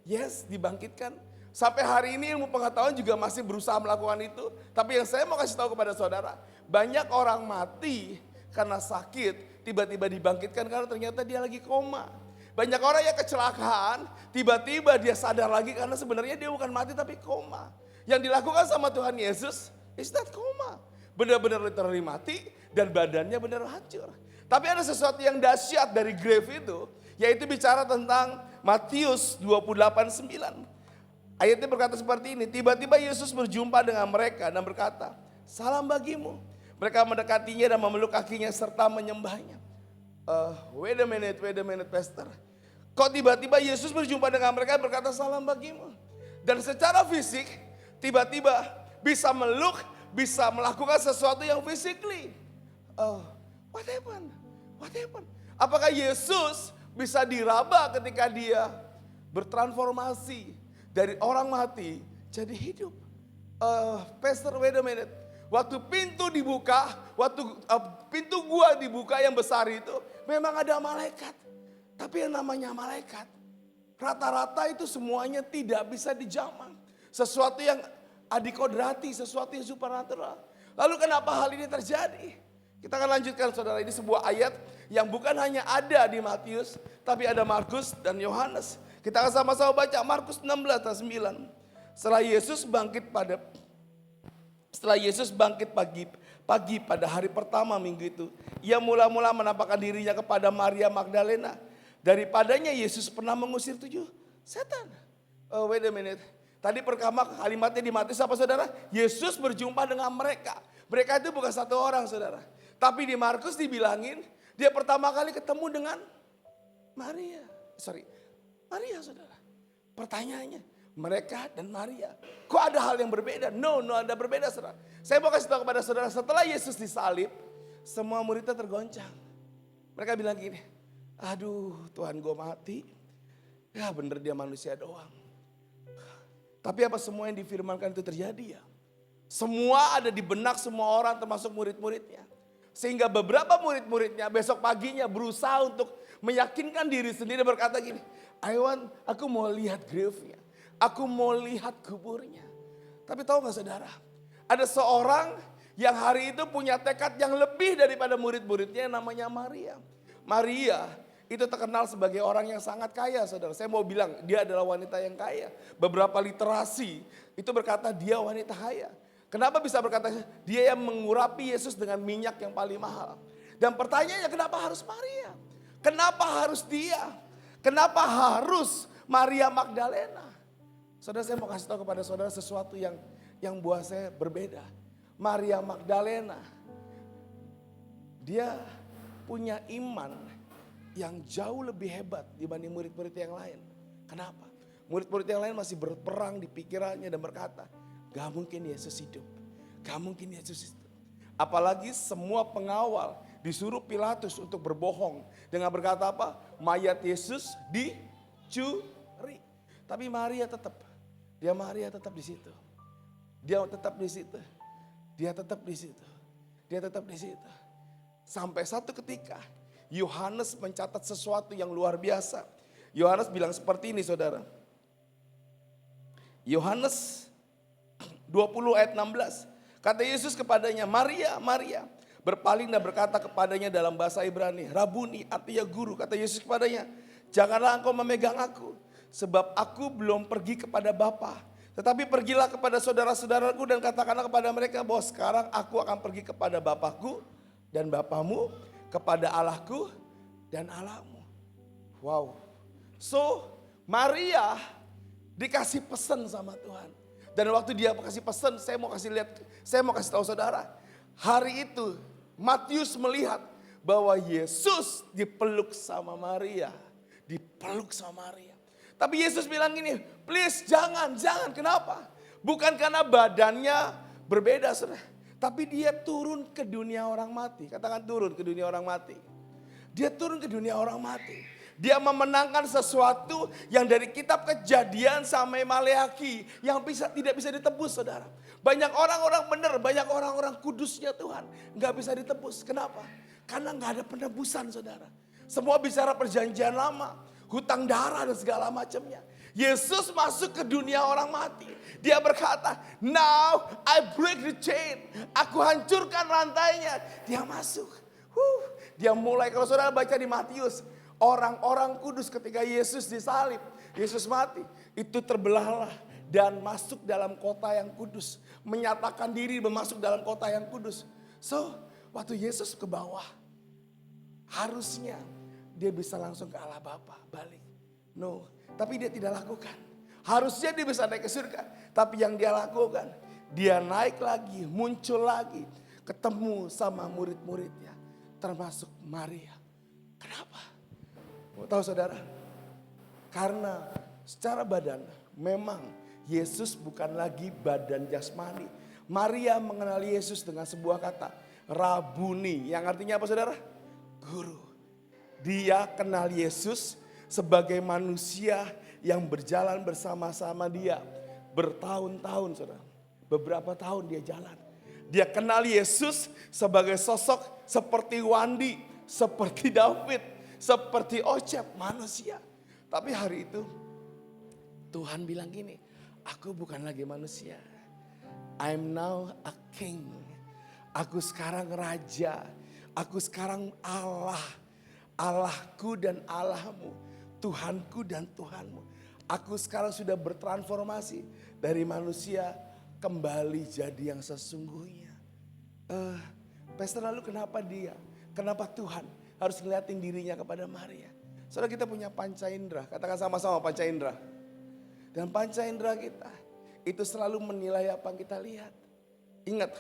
Yes, dibangkitkan. Sampai hari ini ilmu pengetahuan juga masih berusaha melakukan itu. Tapi yang saya mau kasih tahu kepada saudara, banyak orang mati karena sakit, tiba-tiba dibangkitkan karena ternyata dia lagi koma. Banyak orang yang kecelakaan, tiba-tiba dia sadar lagi karena sebenarnya dia bukan mati tapi koma. Yang dilakukan sama Tuhan Yesus is not koma. Benar-benar literally mati dan badannya benar hancur. Tapi ada sesuatu yang dahsyat dari grave itu, yaitu bicara tentang Matius 28:9. Ayatnya berkata seperti ini, tiba-tiba Yesus berjumpa dengan mereka dan berkata, salam bagimu. Mereka mendekatinya dan memeluk kakinya serta menyembahnya. Wait a minute, pastor. Kok tiba-tiba Yesus berjumpa dengan mereka berkata salam bagimu. Dan secara fisik, tiba-tiba bisa meluk, bisa melakukan sesuatu yang physically. What happened? Apakah Yesus bisa diraba ketika dia bertransformasi dari orang mati jadi hidup? Pastor, wait a minute. Waktu pintu dibuka, waktu pintu gua dibuka yang besar itu, memang ada malaikat. Tapi yang namanya malaikat, rata-rata itu semuanya tidak bisa dijamah. Sesuatu yang adikodrati, sesuatu yang supernatural. Lalu kenapa hal ini terjadi? Kita akan lanjutkan saudara, ini sebuah ayat yang bukan hanya ada di Matius, tapi ada Markus dan Yohanes. Kita akan sama-sama baca Markus 16:9. Setelah Yesus bangkit pagi pada hari pertama minggu itu, ia mula-mula menampakkan dirinya kepada Maria Magdalena. Daripadanya Yesus pernah mengusir 7 setan. Wait a minute. Tadi pertama kalimatnya di Matius apa saudara? Yesus berjumpa dengan mereka. Mereka itu bukan satu orang saudara. Tapi di Markus dibilangin dia pertama kali ketemu dengan Maria saudara. Pertanyaannya, mereka dan Maria. Kok ada hal yang berbeda? No ada berbeda saudara. Saya mau kasih tahu kepada saudara, setelah Yesus disalib, semua muridnya tergoncang. Mereka bilang gini, aduh Tuhan gue mati. Ya bener dia manusia doang. Tapi apa semua yang difirmankan itu terjadi ya? Semua ada di benak semua orang termasuk murid-muridnya. Sehingga beberapa murid-muridnya besok paginya berusaha untuk meyakinkan diri sendiri berkata gini, aku mau lihat grave-nya. Aku mau lihat kuburnya. Tapi tahu gak saudara? Ada seorang yang hari itu punya tekad yang lebih daripada murid-muridnya yang namanya Maria. Maria itu terkenal sebagai orang yang sangat kaya saudara. Saya mau bilang dia adalah wanita yang kaya. Beberapa literasi itu berkata dia wanita kaya. Kenapa bisa berkata dia yang mengurapi Yesus dengan minyak yang paling mahal. Dan pertanyaannya kenapa harus Maria? Kenapa harus dia? Kenapa harus Maria Magdalena? Saudara, saya mau kasih tahu kepada saudara sesuatu yang buat saya berbeda. Maria Magdalena, dia punya iman yang jauh lebih hebat dibanding murid-murid yang lain. Kenapa? Murid-murid yang lain masih berperang di pikirannya dan berkata, gak mungkin Yesus hidup. Gak mungkin Yesus hidup. Apalagi semua pengawal disuruh Pilatus untuk berbohong. Dengan berkata apa? Mayat Yesus dicuri. Tapi Maria tetap di situ. Dia tetap di situ. Sampai satu ketika Yohanes mencatat sesuatu yang luar biasa. Yohanes bilang seperti ini saudara. Yohanes 20 ayat 16. Kata Yesus kepadanya, Maria, Maria. Berpaling dan berkata kepadanya dalam bahasa Ibrani, Rabuni, artinya guru. Kata Yesus kepadanya, janganlah engkau memegang aku, sebab aku belum pergi kepada Bapa. Tetapi pergilah kepada saudara-saudaraku dan katakanlah kepada mereka bahwa sekarang aku akan pergi kepada Bapakku dan Bapamu, kepada Allahku dan Allahmu. Wow. So, Maria dikasih pesan sama Tuhan. Dan waktu dia kasih pesan, saya mau kasih tahu saudara. Hari itu Matius melihat bahwa Yesus dipeluk sama Maria. Tapi Yesus bilang gini, please jangan. Kenapa? Bukan karena badannya berbeda saudara. Tapi dia turun ke dunia orang mati. Katakan turun ke dunia orang mati. Dia turun ke dunia orang mati. Dia memenangkan sesuatu yang dari kitab Kejadian sampai Maleaki yang tidak bisa ditebus saudara. Banyak orang-orang benar, banyak orang-orang kudusnya Tuhan nggak bisa ditebus. Kenapa? Karena nggak ada penebusan saudara. Semua bicara perjanjian lama, hutang darah dan segala macamnya. Yesus masuk ke dunia orang mati. Dia berkata, now I break the chain. Aku hancurkan rantainya. Dia masuk. Dia mulai, kalau saudara baca di Matius, Orang-orang kudus ketika Yesus disalib, Yesus mati, itu terbelahlah dan masuk dalam kota yang kudus. Menyatakan diri masuk dalam kota yang kudus. So, waktu Yesus ke bawah, harusnya dia bisa langsung ke Allah Bapa, balik. No, tapi dia tidak lakukan. Harusnya dia bisa naik ke surga, tapi yang dia lakukan, dia naik lagi, muncul lagi, ketemu sama murid-muridnya, termasuk Maria. Kenapa? Mau tahu saudara? Karena secara badan memang Yesus bukan lagi badan jasmani. Maria mengenali Yesus dengan sebuah kata, Rabuni, yang artinya apa saudara? Guru. Dia kenal Yesus sebagai manusia yang berjalan bersama-sama dia bertahun-tahun saudara. Beberapa tahun dia jalan. Dia kenal Yesus sebagai sosok seperti Wandi, seperti David, seperti Ocep, manusia. Tapi hari itu Tuhan bilang gini, aku bukan lagi manusia. I'm now a king. Aku sekarang raja. Aku sekarang Allah. Allahku dan Allahmu. Tuhanku dan Tuhanmu. Aku sekarang sudah bertransformasi dari manusia kembali jadi yang sesungguhnya. Pastor, lalu kenapa dia? Kenapa Tuhan harus ngeliatin dirinya kepada Maria? Saudara, kita punya panca indera. Katakan sama-sama panca indera. Dan panca indera kita itu selalu menilai apa yang kita lihat. Ingat,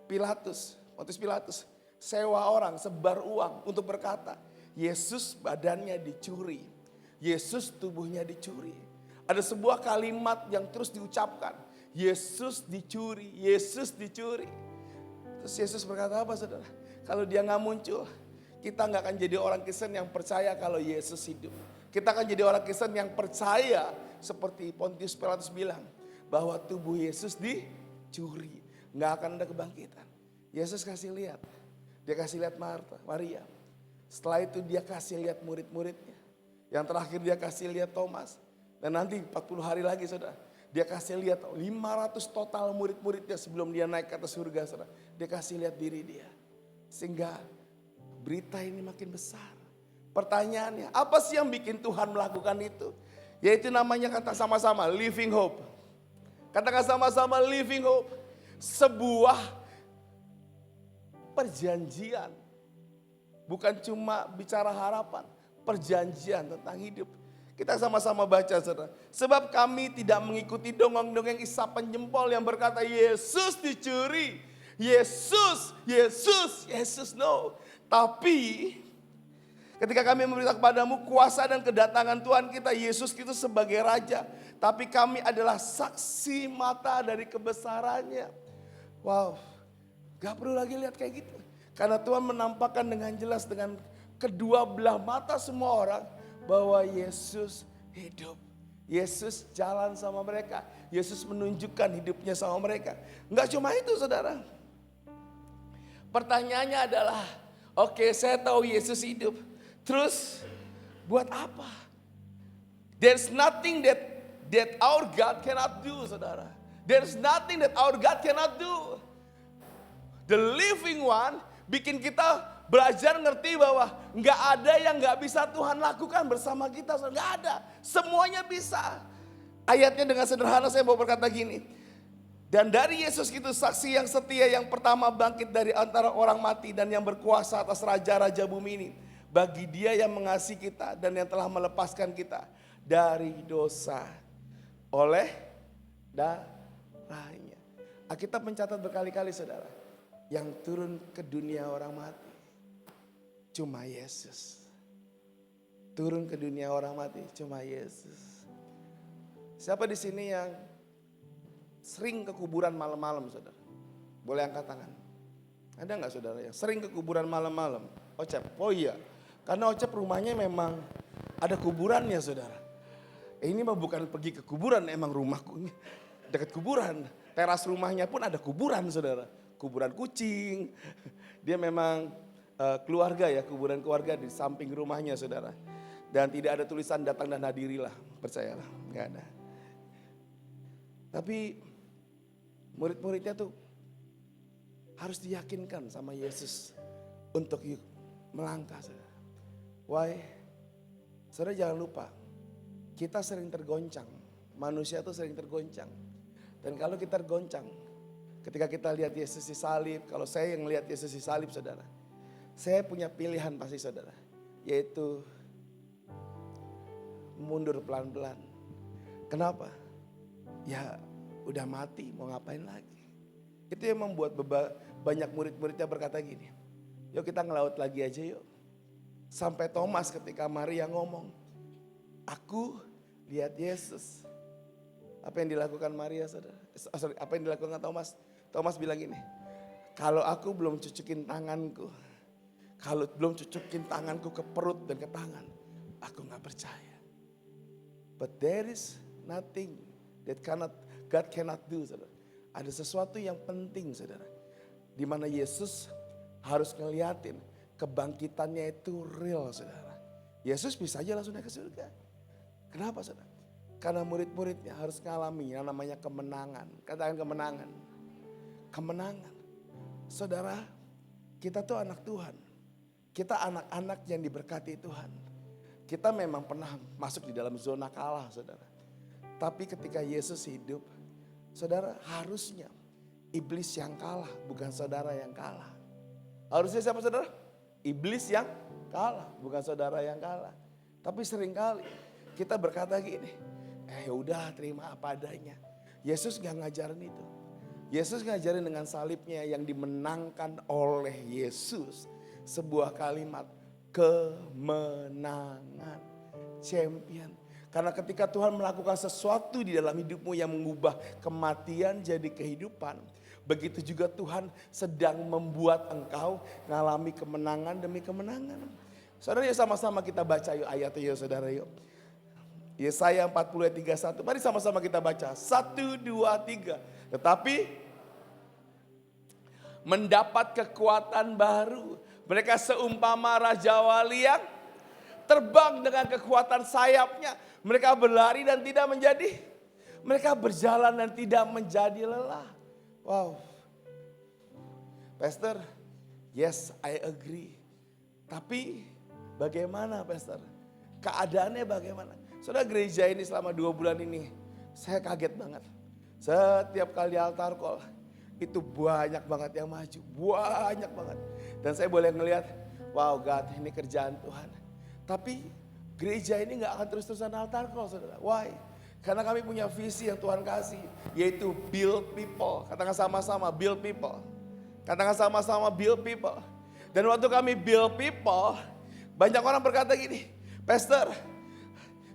Pontius Pilatus sewa orang, sebar uang untuk berkata, Yesus badannya dicuri. Yesus tubuhnya dicuri. Ada sebuah kalimat yang terus diucapkan. Yesus dicuri, Yesus dicuri. Terus Yesus berkata apa saudara? Kalau dia gak muncul, kita gak akan jadi orang Kristen yang percaya kalau Yesus hidup. Kita akan jadi orang Kristen yang percaya seperti Pontius Pilatus bilang. Bahwa tubuh Yesus dicuri. Gak akan ada kebangkitan. Yesus kasih lihat. Dia kasih lihat Maria. Setelah itu dia kasih lihat murid-muridnya. Yang terakhir dia kasih lihat Thomas. Dan nanti 40 hari lagi saudara. Dia kasih lihat 500 total murid-muridnya sebelum dia naik ke atas surga saudara. Dia kasih lihat diri dia. Sehingga berita ini makin besar. Pertanyaannya, apa sih yang bikin Tuhan melakukan itu? Yaitu namanya kata sama-sama living hope. Katakan sama-sama living hope. Sebuah perjanjian. Bukan cuma bicara harapan. Perjanjian tentang hidup. Kita sama-sama baca saudara. Sebab kami tidak mengikuti dongeng-dongeng isapan jempol yang berkata Yesus dicuri. Yesus, Yesus, Yesus, no. Tapi ketika kami memberitakan kepadamu kuasa dan kedatangan Tuhan kita Yesus itu sebagai Raja. Tapi kami adalah saksi mata dari kebesarannya. Wow, gak perlu lagi lihat kayak gitu. Karena Tuhan menampakkan dengan jelas dengan kedua belah mata semua orang. Bahwa Yesus hidup. Yesus jalan sama mereka. Yesus menunjukkan hidupnya sama mereka. Enggak cuma itu saudara. Pertanyaannya adalah, oke, saya tahu Yesus hidup. Terus buat apa? There's nothing that our God cannot do, saudara. There's nothing that our God cannot do. The living one bikin kita belajar ngerti bahwa nggak ada yang nggak bisa Tuhan lakukan bersama kita. Nggak ada, semuanya bisa. Ayatnya dengan sederhana saya mau berkata gini. Dan dari Yesus itu saksi yang setia yang pertama bangkit dari antara orang mati dan yang berkuasa atas raja-raja bumi ini. Bagi dia yang mengasihi kita dan yang telah melepaskan kita dari dosa oleh darahnya. Alkitab mencatat berkali-kali saudara. Yang turun ke dunia orang mati. Cuma Yesus. Turun ke dunia orang mati, cuma Yesus. Siapa di sini yang sering ke kuburan malam-malam, saudara? Boleh angkat tangan. Ada nggak saudara yang sering ke kuburan malam-malam? Ocep, oh iya. Karena Ocep rumahnya memang ada kuburannya, saudara. Ini mah bukan pergi ke kuburan, emang rumahku dekat kuburan. Teras rumahnya pun ada kuburan, saudara. Kuburan kucing. Dia memang keluarga ya, kuburan keluarga di samping rumahnya saudara. Dan tidak ada tulisan datang dan hadirilah, percayalah, nggak ada. Tapi murid-muridnya tuh harus diyakinkan sama Yesus untuk melangkah saudara. Why? Saudara jangan lupa, kita sering tergoncang. Manusia tuh sering tergoncang. Dan kalau kita tergoncang, ketika kita lihat Yesus disalib, kalau saya yang lihat Yesus disalib saudara, saya punya pilihan pasti saudara, yaitu mundur pelan-pelan. Kenapa? Ya udah mati, mau ngapain lagi? Itu yang membuat banyak murid-muridnya berkata gini, yuk kita ngelaut lagi aja yuk. Sampai Thomas ketika Maria ngomong, aku lihat Yesus. Apa yang dilakukan Maria saudara? Apa yang dilakukan Thomas? Thomas bilang gini, kalau aku belum cucukin tanganku, kalau belum cucukin tanganku ke perut dan ke tangan, aku gak percaya. But there is nothing that God cannot do saudara. Ada sesuatu yang penting saudara, di mana Yesus harus ngeliatin kebangkitannya itu real saudara. Yesus bisa aja langsung naik ke surga. Kenapa saudara? Karena murid-muridnya harus ngalami yang namanya kemenangan. Katakan kemenangan. Kemenangan. Saudara, kita tuh anak Tuhan. Kita anak-anak yang diberkati Tuhan. Kita memang pernah masuk di dalam zona kalah saudara. Tapi ketika Yesus hidup, saudara harusnya iblis yang kalah, bukan saudara yang kalah. Harusnya siapa saudara? Iblis yang kalah, bukan saudara yang kalah. Tapi seringkali kita berkata gini, ya udah terima apa adanya. Yesus gak ngajarin itu. Yesus ngajarin dengan salibnya yang dimenangkan oleh Yesus. Sebuah kalimat kemenangan, champion. Karena ketika Tuhan melakukan sesuatu di dalam hidupmu yang mengubah kematian jadi kehidupan, begitu juga Tuhan sedang membuat engkau mengalami kemenangan demi kemenangan. Saudara yuk sama-sama kita baca yuk ayatnya yuk saudara yuk. Yesaya 40 ayat 31. Mari sama-sama kita baca. 1, 2, 3. Tetapi mendapat kekuatan baru. Mereka seumpama Raja Wali yang terbang dengan kekuatan sayapnya. Mereka berlari dan tidak menjadi. Mereka berjalan dan tidak menjadi lelah. Wow. Pastor, yes I agree. Tapi bagaimana Pastor? Keadaannya bagaimana? Saudara gereja ini selama 2 bulan ini saya kaget banget. Setiap kali altar call itu banyak banget yang maju. Banyak banget. Dan saya boleh ngelihat, wow God ini kerjaan Tuhan. Tapi gereja ini gak akan terus-terusan altar call saudara. Why? Karena kami punya visi yang Tuhan kasih. Yaitu build people. Katakan sama-sama build people. Katakan sama-sama build people. Dan waktu kami build people, banyak orang berkata gini, Pastor,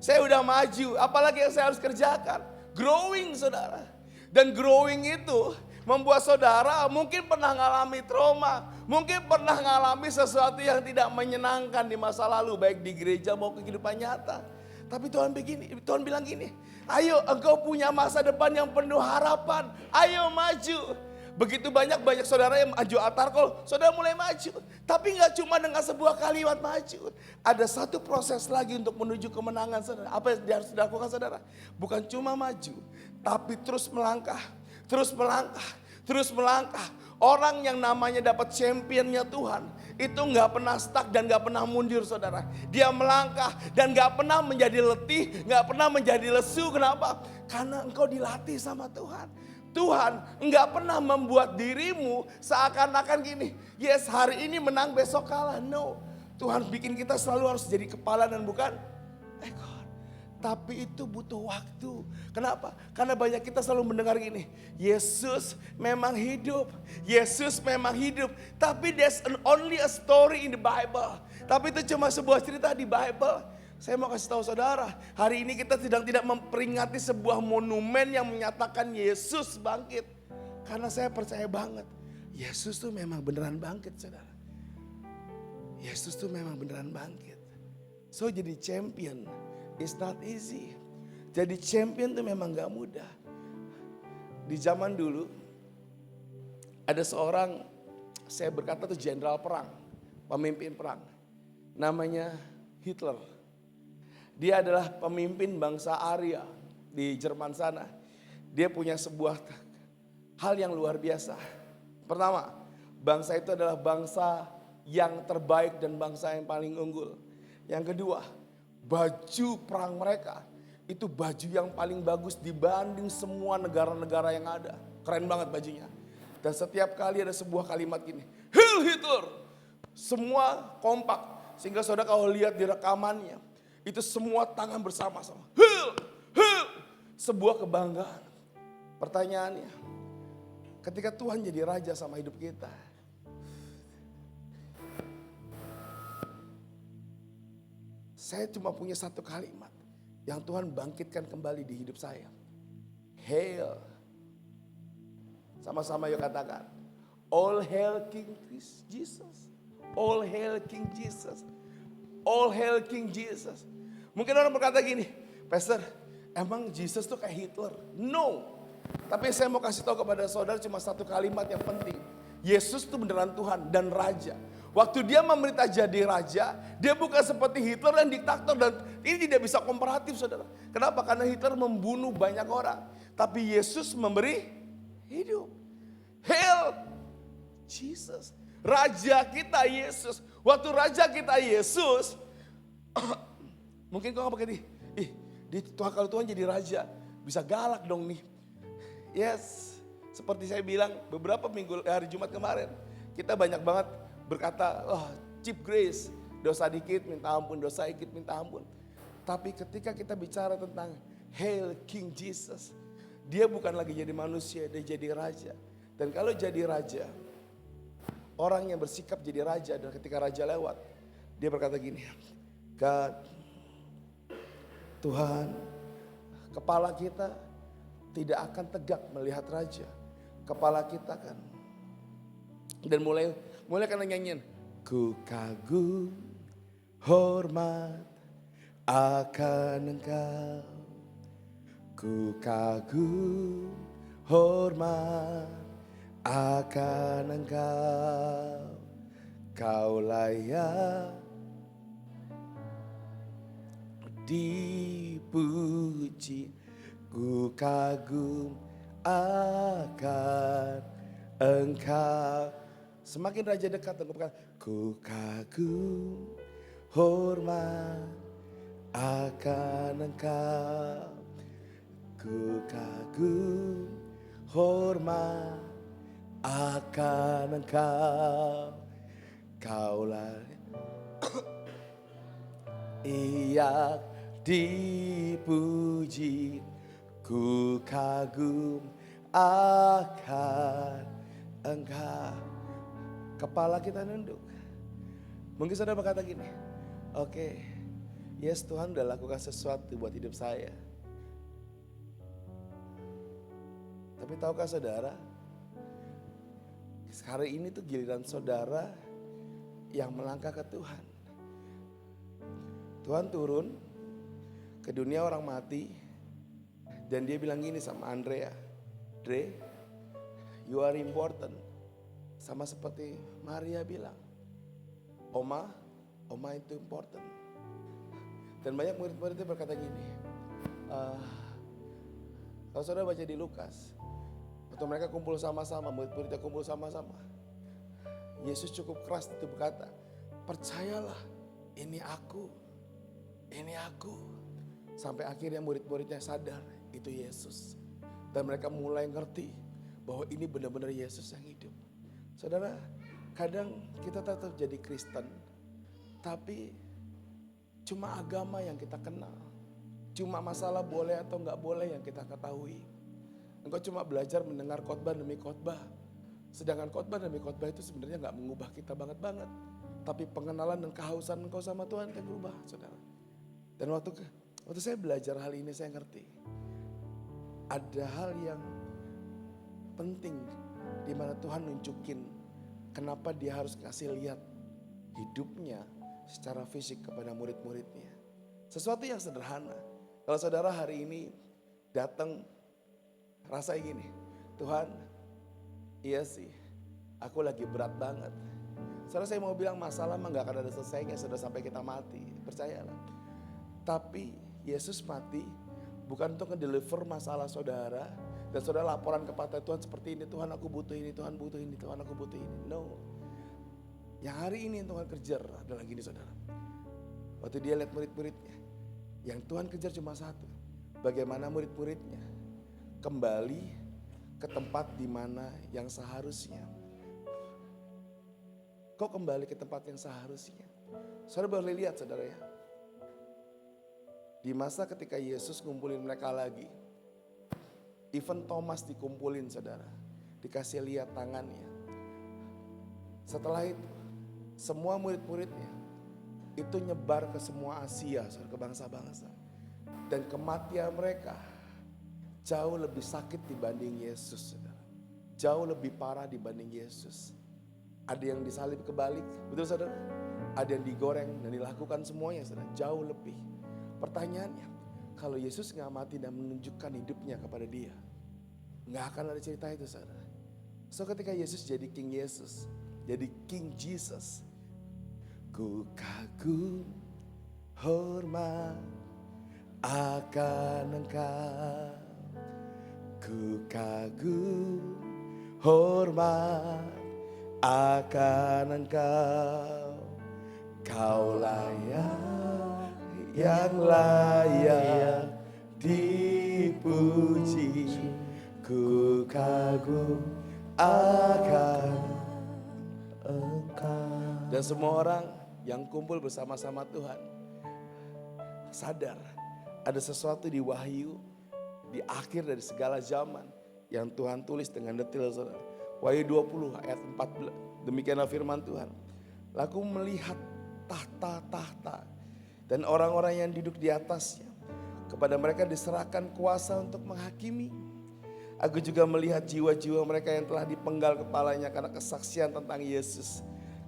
saya udah maju, apalagi yang saya harus kerjakan? Growing saudara. Dan growing itu membuat saudara mungkin pernah ngalami trauma. Mungkin pernah ngalami sesuatu yang tidak menyenangkan di masa lalu. Baik di gereja maupun kehidupan nyata. Tapi Tuhan bilang gini, ayo engkau punya masa depan yang penuh harapan. Ayo maju. Begitu banyak saudara yang maju altar call, saudara mulai maju. Tapi gak cuma dengan sebuah kalimat maju. Ada satu proses lagi untuk menuju kemenangan saudara. Apa yang harus dilakukan saudara? Bukan cuma maju, tapi terus melangkah. Terus melangkah, terus melangkah. Orang yang namanya dapat championnya Tuhan, itu gak pernah stuck dan gak pernah mundur saudara. Dia melangkah dan gak pernah menjadi letih, gak pernah menjadi lesu. Kenapa? Karena engkau dilatih sama Tuhan. Tuhan enggak pernah membuat dirimu seakan-akan gini, yes hari ini menang besok kalah. No, Tuhan bikin kita selalu harus jadi kepala dan bukan ekor. Tapi itu butuh waktu. Kenapa? Karena banyak kita selalu mendengar gini, Yesus memang hidup, Yesus memang hidup. Tapi there's only a story in the Bible. Tapi itu cuma sebuah cerita di Bible. Saya mau kasih tahu saudara, hari ini kita sedang tidak memperingati sebuah monumen yang menyatakan Yesus bangkit. Karena saya percaya banget, Yesus tuh memang beneran bangkit saudara. Yesus tuh memang beneran bangkit. So jadi champion is not easy. Jadi champion tuh memang gak mudah. Di zaman dulu, ada seorang, saya berkata tuh jenderal perang, pemimpin perang. Namanya Hitler. Dia adalah pemimpin bangsa Arya di Jerman sana. Dia punya sebuah hal yang luar biasa. Pertama, bangsa itu adalah bangsa yang terbaik dan bangsa yang paling unggul. Yang kedua, baju perang mereka itu baju yang paling bagus dibanding semua negara-negara yang ada. Keren banget bajunya. Dan setiap kali ada sebuah kalimat gini, Heil Hitler. Semua kompak. Sehingga saudara kalau lihat di rekamannya, itu semua tangan bersama-sama. Heil, Heil. Sebuah kebanggaan. Pertanyaannya, ketika Tuhan jadi raja sama hidup kita, saya cuma punya satu kalimat yang Tuhan bangkitkan kembali di hidup saya. Hail. Sama-sama yuk katakan. All hail King Jesus. All hail King Jesus. All hail King Jesus. Mungkin orang berkata gini, Pastor, emang Jesus tuh kayak Hitler? No. Tapi saya mau kasih tahu kepada saudara cuma satu kalimat yang penting. Yesus tuh beneran Tuhan dan Raja. Waktu dia memerintah jadi raja, dia bukan seperti Hitler dan diktator. Dan ini tidak bisa komparatif saudara. Kenapa? Karena Hitler membunuh banyak orang. Tapi Yesus memberi hidup. Hail Jesus. Raja kita Yesus. Waktu raja kita Yesus. Mungkin kau gak pakai kalau Tuhan jadi raja. Bisa galak dong nih. Yes. Seperti saya bilang beberapa hari Jumat kemarin. Kita banyak banget berkata, cheap grace, dosa dikit minta ampun, dosa dikit minta ampun. Tapi ketika kita bicara tentang Hail King Jesus, dia bukan lagi jadi manusia, dia jadi raja. Dan kalau jadi raja, orang yang bersikap jadi raja dan ketika raja lewat, dia berkata gini, God, Tuhan, kepala kita tidak akan tegak melihat raja. Kepala kita kan. Dan mulai karena nyanyian. Ku kagum hormat akan Engkau. Ku kagum hormat akan Engkau. Kau layak dipuji. Ku kagum akan Engkau. Semakin raja dekat, aku berkata, ku kagum hormat akan Engkau. Ku kagum hormat akan Engkau. Kaulah ia dipuji. Ku kagum akan Engkau. Kepala kita nunduk. Mungkin saudara berkata gini, oke, yes Tuhan udah lakukan sesuatu buat hidup saya. Tapi tahukah saudara, sekarang ini tuh giliran saudara yang melangkah ke Tuhan. Tuhan turun ke dunia orang mati dan dia bilang gini sama Andrea, Dre, you are important. Sama seperti Maria bilang, Oma itu important. Dan banyak murid-muridnya berkata gini, kalau saudara baca di Lukas, waktu mereka kumpul sama-sama, murid-muridnya kumpul sama-sama, Yesus cukup keras itu berkata, percayalah ini aku. Sampai akhirnya murid-muridnya sadar itu Yesus. Dan mereka mulai ngerti bahwa ini benar-benar Yesus yang hidup. Saudara, kadang kita tetap jadi Kristen, tapi cuma agama yang kita kenal. Cuma masalah boleh atau enggak boleh yang kita ketahui. Engkau cuma belajar mendengar khotbah demi khotbah. Sedangkan khotbah demi khotbah itu sebenarnya enggak mengubah kita banget-banget. Tapi pengenalan dan kehausan engkau sama Tuhan yang berubah, saudara. Dan waktu saya belajar hal ini saya ngerti. Ada hal yang penting di mana Tuhan nunjukin kenapa dia harus kasih lihat hidupnya secara fisik kepada murid-muridnya. Sesuatu yang sederhana. Kalau saudara hari ini datang rasa gini, Tuhan, iya sih, aku lagi berat banget. Saudara, saya mau bilang masalah mah gak akan ada selesainya sudah sampai kita mati, percayalah. Tapi Yesus mati bukan untuk ngedeliver masalah saudara, dan saudara laporan kepada Tuhan seperti ini, Tuhan aku butuh ini, Tuhan butuh ini, Tuhan aku butuh ini. No. Yang hari ini yang Tuhan kejar adalah gini saudara. Waktu dia lihat murid-muridnya, Yang Tuhan kejar cuma satu. Bagaimana murid-muridnya kembali ke tempat di mana yang seharusnya. Kok kembali ke tempat yang seharusnya? Saudara boleh lihat saudara ya. Di masa ketika Yesus ngumpulin mereka lagi. Even Thomas dikumpulin saudara. Dikasih lihat tangannya. Setelah itu semua murid-muridnya itu nyebar ke semua Asia, saudara, ke bangsa-bangsa. Dan kematian mereka jauh lebih sakit dibanding Yesus, saudara. Jauh lebih parah dibanding Yesus. Ada yang disalib kebalik, betul saudara? Ada yang digoreng dan dilakukan semuanya, saudara. Jauh lebih. Pertanyaannya, kalau Yesus gak mati dan menunjukkan hidupnya kepada dia, gak akan ada cerita itu, saudara. So ketika Yesus jadi King Yesus, jadi King Jesus, ku kagum hormat akan Engkau, ku kagum hormat akan Engkau, Kau layak yang layak dipuji, ku kagum akan Engkau. Dan semua orang yang kumpul bersama-sama Tuhan sadar ada sesuatu di Wahyu, di akhir dari segala zaman yang Tuhan tulis dengan detail, saudara. Wahyu 20 ayat 14, demikianlah firman Tuhan. Lalu melihat tahta-tahta dan orang-orang yang duduk di atasnya. Kepada mereka diserahkan kuasa untuk menghakimi. Aku juga melihat jiwa-jiwa mereka yang telah dipenggal kepalanya karena kesaksian tentang Yesus.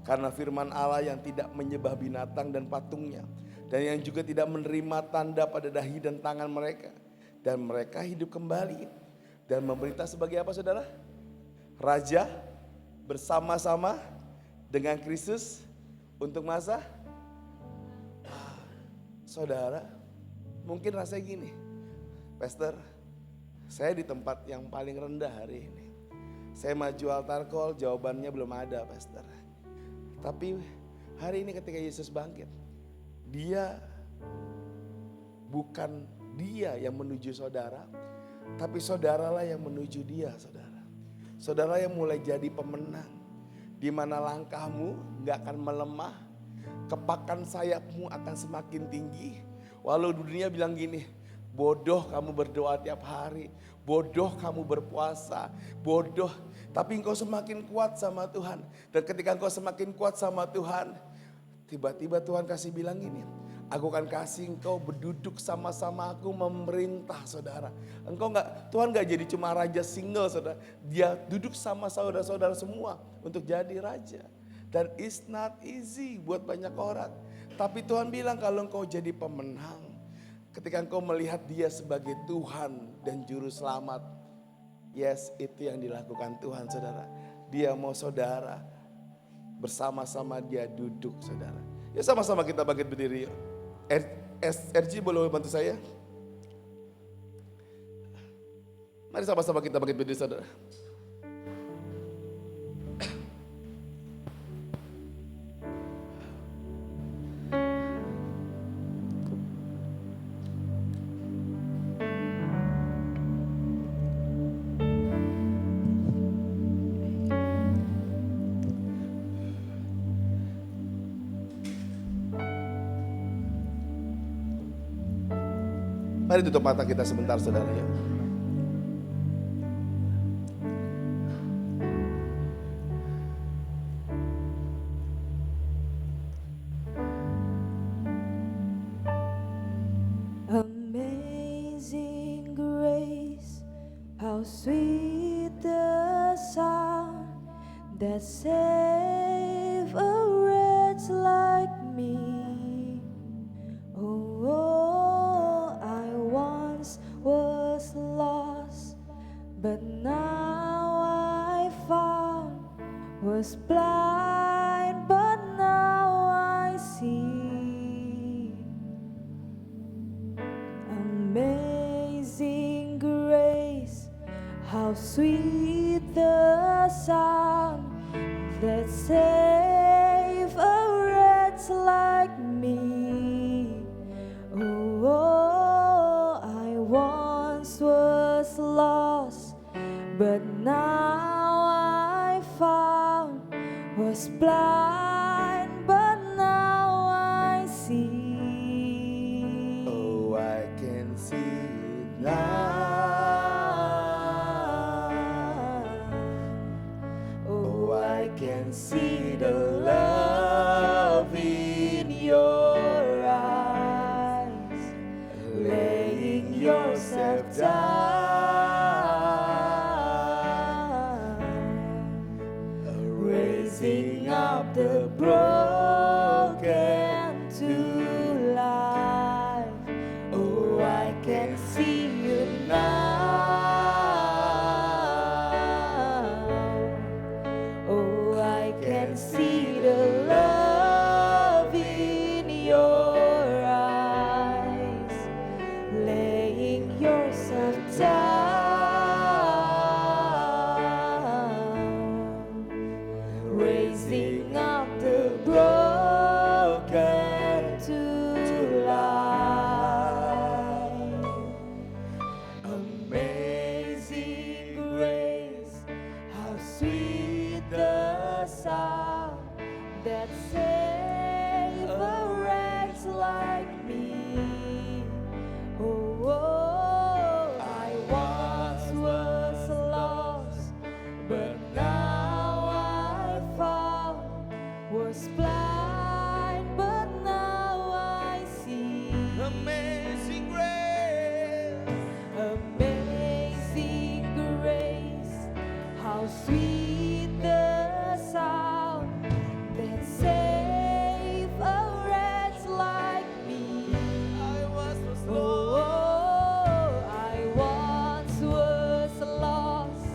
Karena firman Allah yang tidak menyembah binatang dan patungnya. Dan yang juga tidak menerima tanda pada dahi dan tangan mereka. Dan mereka hidup kembali. Dan memerintah sebagai apa saudara? Raja bersama-sama dengan Kristus untuk masa. Saudara, mungkin rasanya gini. Pastor, saya di tempat yang paling rendah hari ini. Saya maju altar call, jawabannya belum ada, Pastor. Tapi hari ini ketika Yesus bangkit, dia bukan dia yang menuju saudara, tapi saudaralah yang menuju dia, saudara. Saudara yang mulai jadi pemenang, di mana langkahmu gak akan melemah, kepakan sayapmu akan semakin tinggi. Walau dunia bilang gini, bodoh kamu berdoa tiap hari, bodoh kamu berpuasa, bodoh. Tapi engkau semakin kuat sama Tuhan. Dan ketika engkau semakin kuat sama Tuhan, tiba-tiba Tuhan kasih bilang gini, aku akan kasih engkau berduduk sama-sama aku memerintah, saudara. Engkau Tuhan gak jadi cuma raja single, saudara. Dia duduk sama saudara-saudara semua untuk jadi raja. Dan it's not easy buat banyak orang. Tapi Tuhan bilang kalau engkau jadi pemenang, ketika engkau melihat dia sebagai Tuhan dan Juru Selamat, yes, itu yang dilakukan Tuhan, saudara. Dia mau saudara bersama-sama dia duduk, saudara. Ya sama-sama kita bangkit berdiri. RG boleh bantu saya? Mari sama-sama kita bangkit berdiri, saudara. Mari tutup mata kita sebentar, saudara ya. Amazing grace, how sweet the sound that saved a wretch like me. Was lost, but now I found, was blind, but now I see. Amazing grace, how sweet the sound that saved a wretch like me. Oh, was blind, but now I see. Oh, I can see it now. Oh, I can see the love in your eyes, laying yourself down, raising up the broken to life. Oh, I can see you now. Oh, I can see the love in your eyes, laying yourself down, raising up the broken to life. Amazing grace, how sweet the sound that saved a wretch like me. Oh, I once was lost, but now I found. Was blind, but now I see. Amazing grace, amazing grace, how sweet the sound that saved a wretch like me. I was Oh, I once was lost,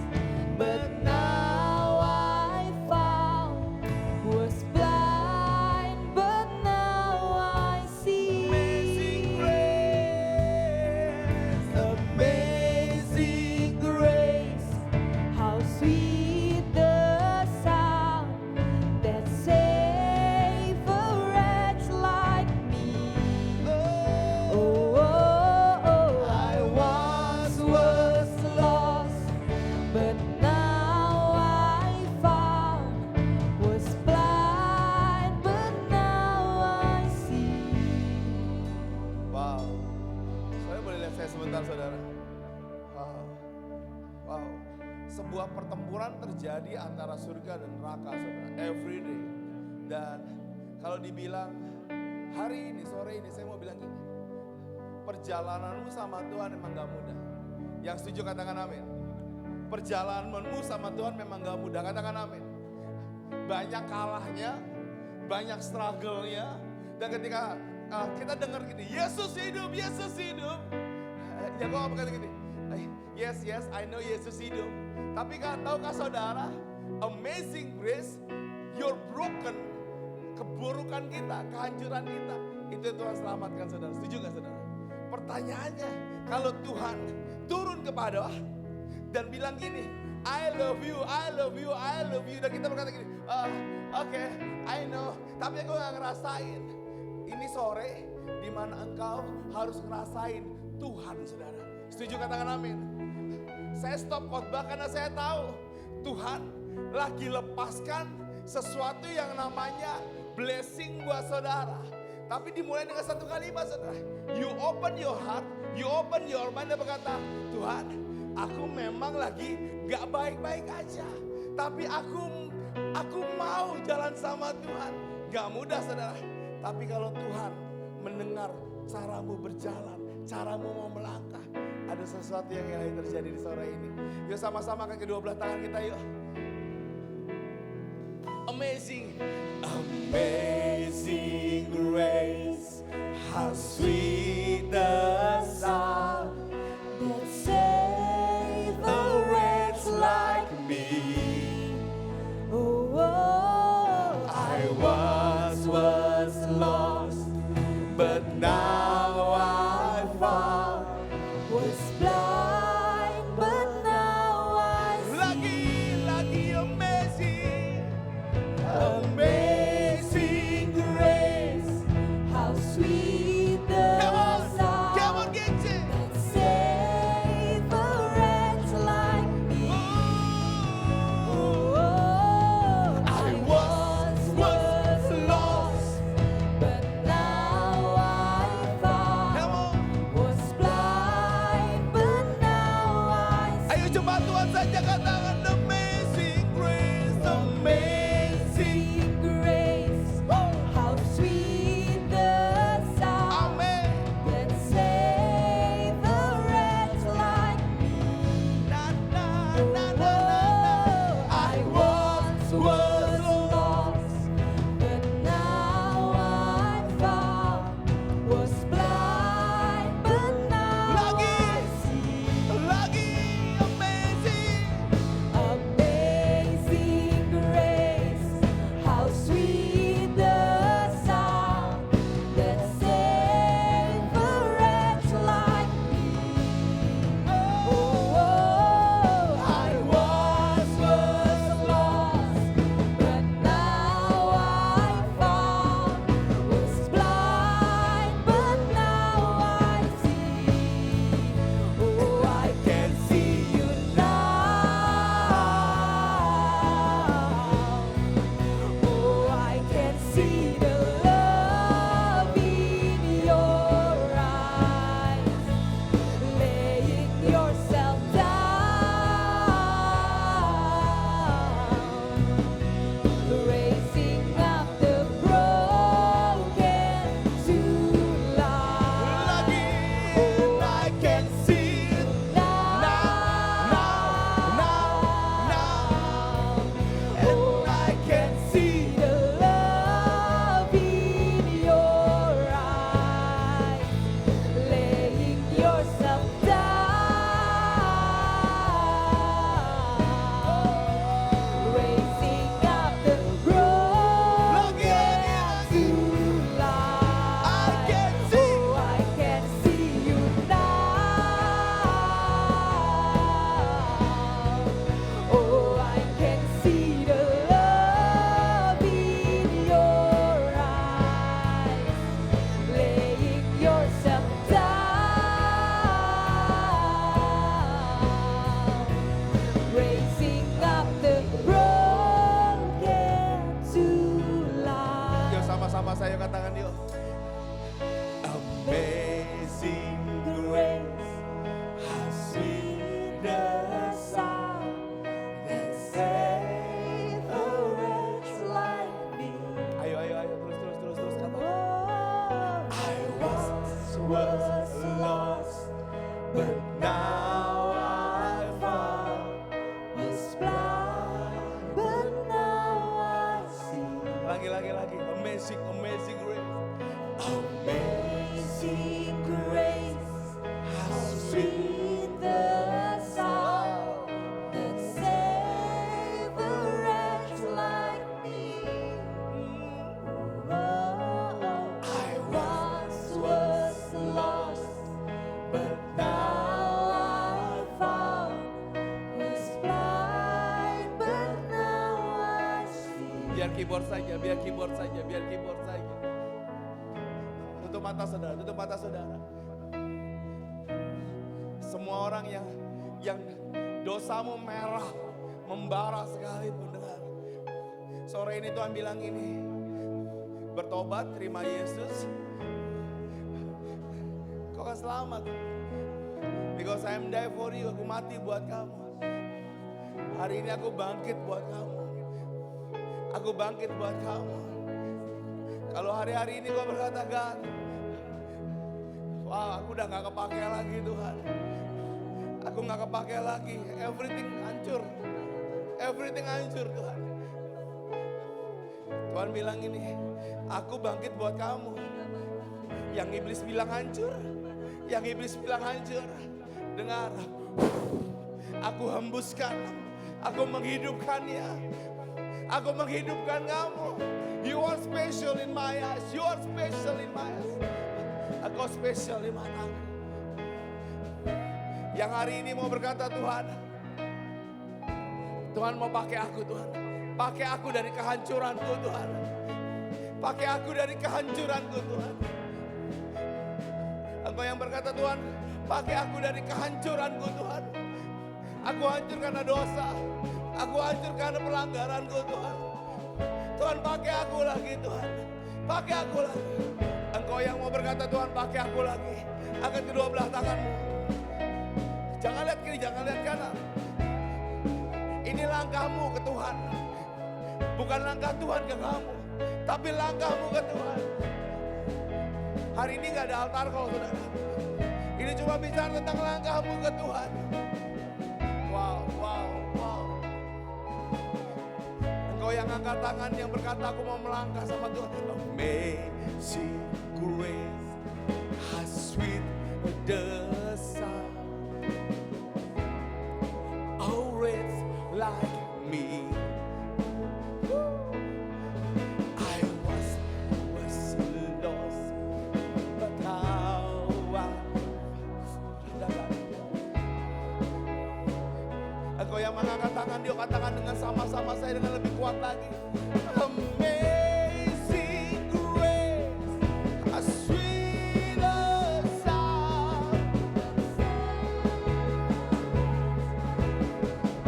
but now I found. Was blind, but now I see. Amazing grace, Amazing grace, how sweet the sound that saved a wretch like me. Oh, I once was lost, but now I found. Was blind, but now I see. wow. Saya boleh lihat saya sebentar, saudara? Wow. Wow. Sebuah pertempuran terjadi antara surga dan neraka, saudara. Every day. Dan kalau dibilang hari ini, sore ini, saya mau bilang gini. Perjalananmu sama Tuhan memang gak mudah. Yang setuju katakan amin. Perjalananmu sama Tuhan memang gak mudah, katakan amin. Banyak kalahnya, banyak struggle-nya. Dan ketika kita dengar gini, Yesus hidup, Yesus hidup. Ya gue gak berkata gini, yes, yes, I know Yesus hidup. Tapi tahukah saudara, amazing grace, you're broken, keburukan kita, kehancuran kita, itu Tuhan selamatkan saudara. Setuju gak saudara? Pertanyaannya, kalau Tuhan turun kepada dan bilang gini, I love you, I love you, I love you. Dan kita berkata gini, oke, I know, tapi aku gak ngerasain. Ini sore, di mana engkau harus ngerasain Tuhan, saudara. Setuju katakan amin. Saya stop khotbah karena saya tahu Tuhan lagi lepaskan sesuatu yang namanya blessing buat saudara. Tapi dimulai dengan satu kalimat, saudara. You open your heart, you open your mind dan berkata, Tuhan, aku memang lagi gak baik-baik aja. Tapi aku mau jalan sama Tuhan. Gak mudah, saudara. Tapi kalau Tuhan mendengar caramu berjalan, caramu mau melangkah, ada sesuatu yang lagi terjadi di sore ini. Yuk sama-sama ke kedua belah tangan kita yuk. Amazing, amazing grace, how sweet the sound that saved a wretch like me. Oh, I once was lost, but now I found. Was blind, but now I see. Lagi amazing, amazing grace, how sweet the amazing, amazing grace. Amazing grace, how sweet the sound that saved a wretch like me. I once was lost, but now I found. Was blind, but now I see. Biar keyboard saja, biar keyboard saja, biar keyboard saja. Tutup mata saudara, tutup mata saudara. Semua orang yang dosamu merah, membara sekalipun dengar. Sore ini Tuhan bilang ini, bertobat, terima Yesus, kau akan selamat. Because I am die for you, aku mati buat kamu. Hari ini aku bangkit buat kamu. Aku bangkit buat kamu. Kalau hari-hari ini kau berkata, God, wah aku udah gak kepake lagi Tuhan. Aku gak kepake lagi, everything hancur. Everything hancur Tuhan. Tuhan bilang ini, aku bangkit buat kamu. Yang iblis bilang hancur, yang iblis bilang hancur. Dengar, aku hembuskan, aku menghidupkannya. Aku menghidupkan kamu. You are special in my eyes. You are special in my eyes. Aku special di mataku. Yang hari ini mau berkata Tuhan, Tuhan mau pakai aku Tuhan. Pakai aku dari kehancuranku Tuhan. Pakai aku dari kehancuranku Tuhan. Engkau yang berkata Tuhan, pakai aku dari kehancuranku Tuhan. Aku hancur karena dosa. Aku hancur karena pelanggaranku Tuhan. Tuhan pakai aku lagi Tuhan. Pakai aku lagi. Engkau yang mau berkata Tuhan pakai aku lagi. Angkat kedua belah tanganmu. Jangan lihat kiri, jangan lihat kanan. Ini langkahmu ke Tuhan. Bukan langkah Tuhan ke kamu. Tapi langkahmu ke Tuhan. Hari ini gak ada altar kalau saudara. Ini cuma bicara tentang langkahmu ke Tuhan. Wow, wow, wow. Engkau yang angkat tangan yang berkata aku mau melangkah sama Tuhan. Amazing grace, how sweet the sound. Oh, it's like me. I was lost, but now Engkau yang mengangkat tangan, dia katakan dengan sama-sama saya dengan lebih kuat lagi. Amazing grace, how sweet the sound.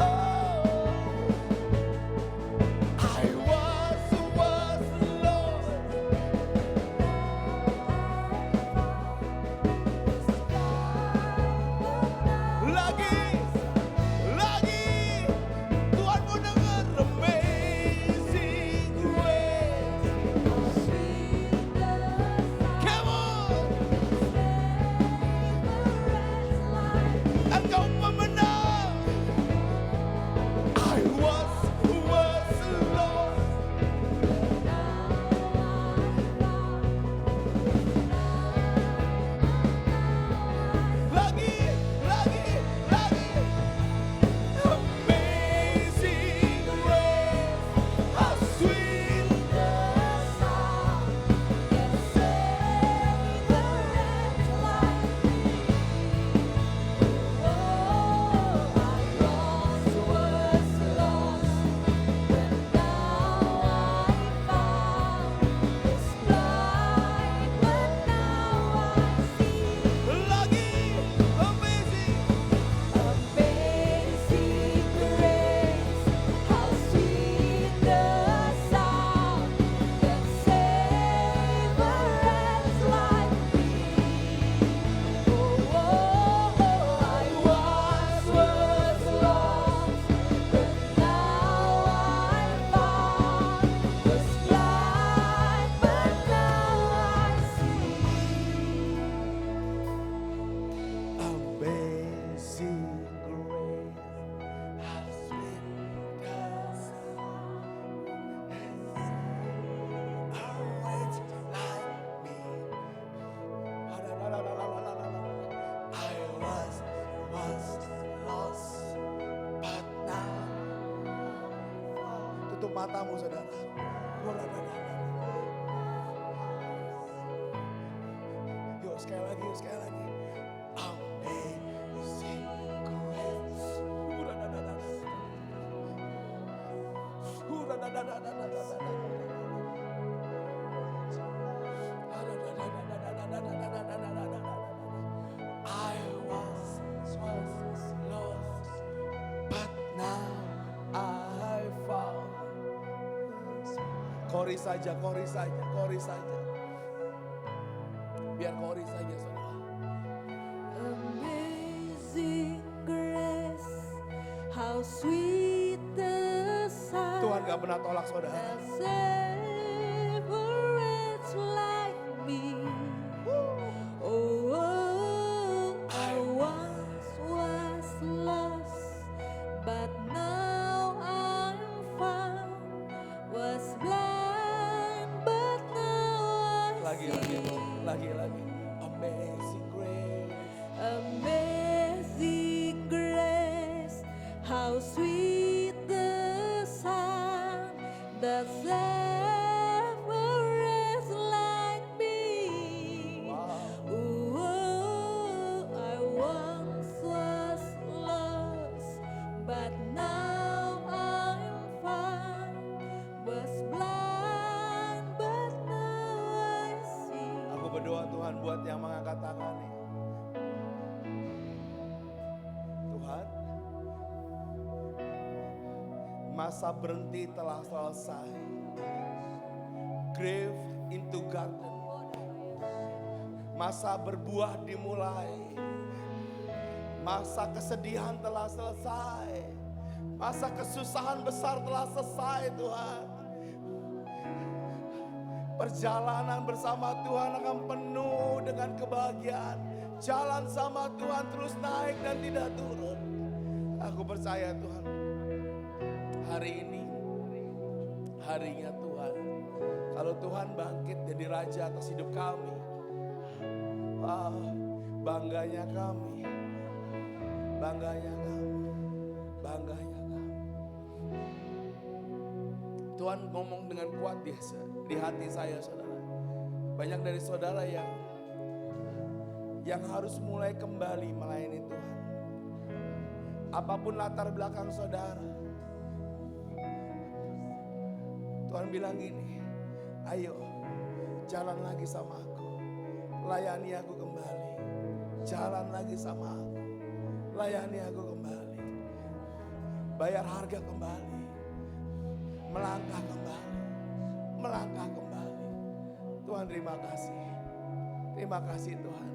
Oh, I was lost. Lagi, Tuhan mau dengar amazing tutup matamu saudara. Yuk sekali lagi, yuk sekali lagi. Amazing grace. I was lost, but now I found. Kori saja, kori saja, kori saja. Biar kori saja saudara. Amazing grace, how sweet the sound. Tuhan gak pernah tolak saudara. That saved a wretch like me. Oh, I once was lost, but now I'm found. Was blind, but now I Lagi. Amazing grace. Amazing grace, how sweet the sound that saved a wretch like me. Oh, I once was lost, but now I'm found. Was blind, but now I see. Aku berdoa Tuhan buat yang mengangkat tangan nih. Tuhan, masa berhenti telah selesai. Grave into garden. Masa berbuah dimulai. Masa kesedihan telah selesai. Masa kesusahan besar telah selesai Tuhan. Perjalanan bersama Tuhan akan penuh dengan kebahagiaan. Jalan sama Tuhan terus naik dan tidak turun. Aku percaya Tuhan, hari ini harinya Tuhan. Kalau Tuhan bangkit jadi raja atas hidup kami, wah, bangganya kami, bangganya kami, bangganya kami. Tuhan ngomong dengan kuat di hati saya saudara. Banyak dari saudara yang harus mulai kembali melayani Tuhan. Apapun latar belakang saudara, Tuhan bilang gini, ayo jalan lagi sama aku, layani aku kembali. Jalan lagi sama aku, layani aku kembali. Bayar harga kembali, melangkah kembali, melangkah kembali. Tuhan terima kasih Tuhan.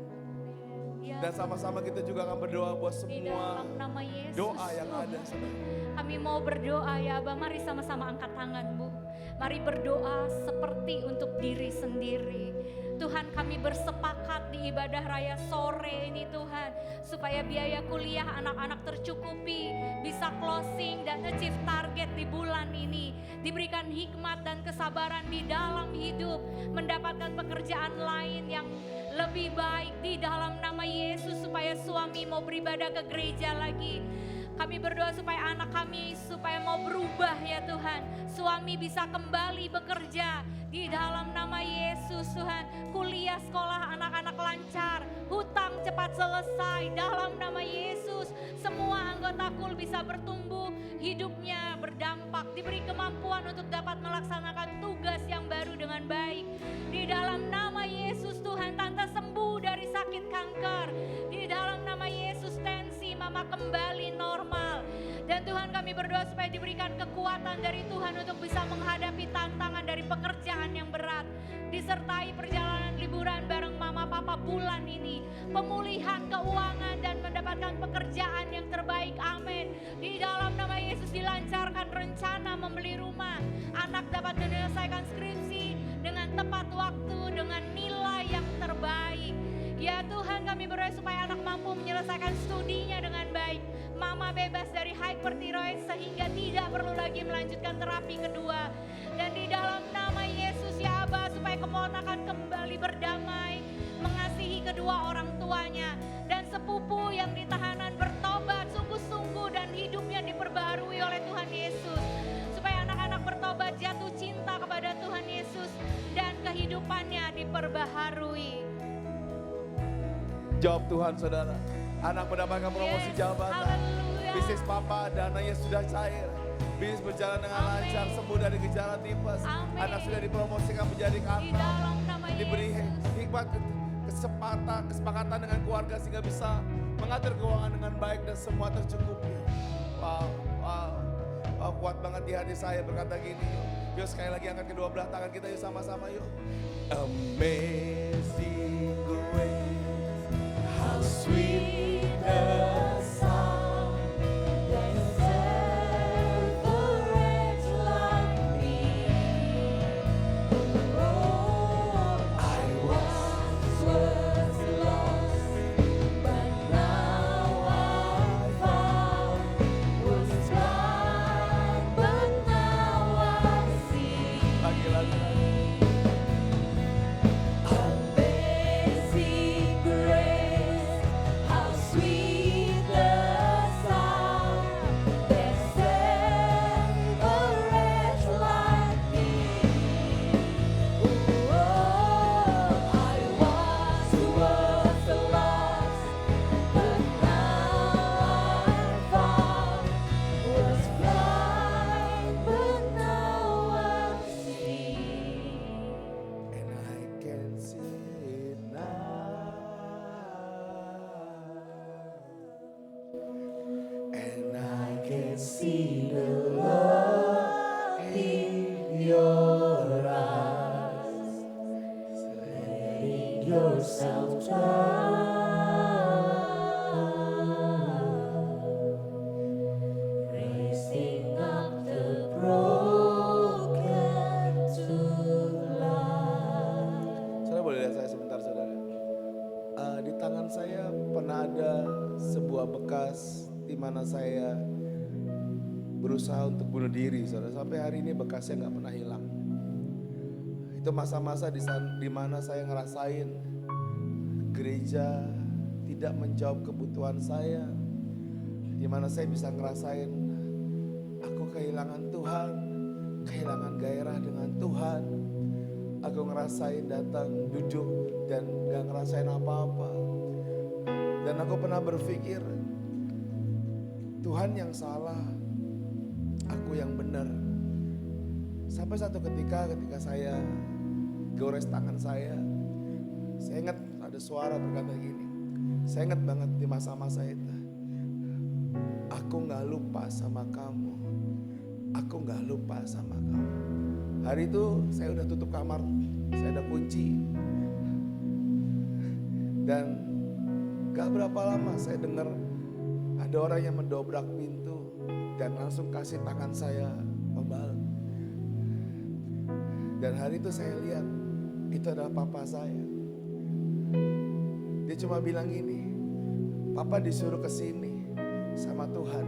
Dan sama-sama kita juga akan berdoa buat semua Nama Yesus, doa yang ada saudara. Kami mau berdoa ya Abah, mari sama-sama angkat tanganmu. Mari berdoa seperti untuk diri sendiri. Tuhan, kami bersepakat di ibadah raya sore ini Tuhan, supaya biaya kuliah anak-anak tercukupi, bisa closing dan achieve target di bulan ini. Diberikan hikmat dan kesabaran di dalam hidup, mendapatkan pekerjaan lain yang lebih baik di dalam nama Yesus, supaya suami mau beribadah ke gereja lagi. Kami berdoa supaya anak kami supaya mau berubah ya Tuhan. Suami bisa kembali bekerja di dalam nama Yesus Tuhan. Kuliah sekolah anak-anak lancar, hutang cepat selesai dalam nama Yesus. Semua anggota KUL bisa bertumbuh, hidupnya berdampak, diberi kemampuan untuk dapat melaksanakan tugas yang baru dengan baik. Di dalam nama Yesus Tuhan, Tante sembuh dari sakit kanker. Di dalam nama Yesus tensi Mama kembali normal. Dan Tuhan kami berdoa supaya diberikan kekuatan dari Tuhan untuk bisa menghadapi tantangan dari pekerjaan yang berat. Disertai perjalanan liburan bareng Mama Papa bulan ini. Pemulihan keuangan dan mendapatkan pekerjaan yang terbaik. Amin. Di dalam nama Yesus dilancarkan rencana membeli rumah. Anak dapat menyelesaikan skripsi dengan tepat waktu, dengan nilai yang terbaik. Ya Tuhan, kami berdoa supaya anak mampu menyelesaikan studinya dengan baik. Mama bebas dari hypertiroid sehingga tidak perlu lagi melanjutkan terapi kedua. Dan di dalam nama Yesus ya Aba, supaya keponakan kembali berdamai, mengasihi kedua orang tuanya. Dan sepupu yang ditahanan bertobat sungguh-sungguh dan hidupnya diperbaharui oleh Tuhan Yesus. Supaya anak-anak bertobat perbaharui. Jawab Tuhan saudara. Anak mendapatkan promosi jabatan. Bisnis papa dananya sudah cair. Bisnis berjalan dengan lancar, sembuh dari gejala tipes. Anak sudah dipromosikan menjadi kantor. Diberi hikmat, kesepakatan dengan keluarga sehingga bisa mengatur keuangan dengan baik dan semua tercukupi. Wow, wow. Wow, kuat banget di hati saya berkata gini. Yuk sekali lagi angkat kedua belah tangan kita yuk sama-sama yuk. Amazing grace, how sweet the sound that saved a wretch like me. Oh, I once was lost, but now I'm found. Was blind, but now I see. Lagi. Amazing grace, how sweet the sound that saved a wretch like me. Oh, I once was lost, but now I'm found. Was blind, but now I see. And I can see it now. And I can see the love in your eyes. Letting yourself down. Raising up the broken to life. Saudara boleh lihat saya sebentar saudara. Di tangan saya pernah ada sebuah bekas di mana saya berusaha untuk bunuh diri saudara. Sampai hari ini bekasnya nggak pernah hilang. Itu masa-masa di mana saya ngerasain gereja tidak menjawab kebutuhan saya. Di mana saya bisa ngerasain aku kehilangan Tuhan, kehilangan gairah dengan Tuhan. Aku ngerasain datang duduk dan gak ngerasain apa-apa. Dan aku pernah berpikir Tuhan yang salah, aku yang benar. Sampai satu ketika saya gores tangan saya ingat ada suara berkata gini. Saya ingat banget di masa-masa itu. Aku gak lupa sama kamu. Aku gak lupa sama kamu. Hari itu saya udah tutup kamar, saya udah kunci. Dan gak berapa lama saya dengar ada orang yang mendobrak pintu dan langsung kasih tangan saya pebal. Dan hari itu saya lihat itu adalah papa saya. Dia cuma bilang gini, papa disuruh ke sini sama Tuhan.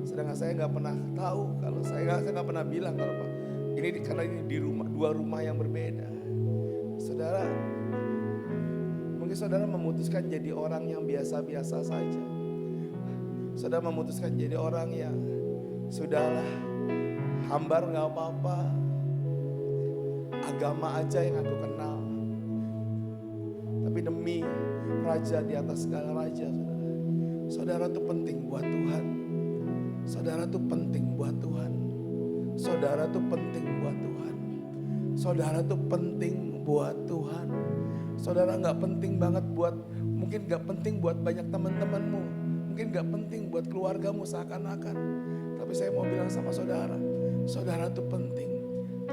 Sedangkan saya nggak pernah tahu kalau saya nggak pernah bilang kalau Pak ini karena ini di dua rumah yang berbeda. Saudara, mungkin saudara memutuskan jadi orang yang biasa-biasa saja. Saudara memutuskan jadi orang yang sudahlah hambar nggak apa-apa, agama aja yang aku kenal. Tapi demi raja di atas segala raja, saudara tuh penting buat Tuhan. Saudara tuh penting buat Tuhan. Saudara tuh penting buat Tuhan. Saudara tuh penting buat Tuhan. Saudara gak penting banget buat, mungkin gak penting buat banyak teman-temanmu. Mungkin gak penting buat keluargamu seakan-akan. Tapi saya mau bilang sama saudara, saudara tuh penting.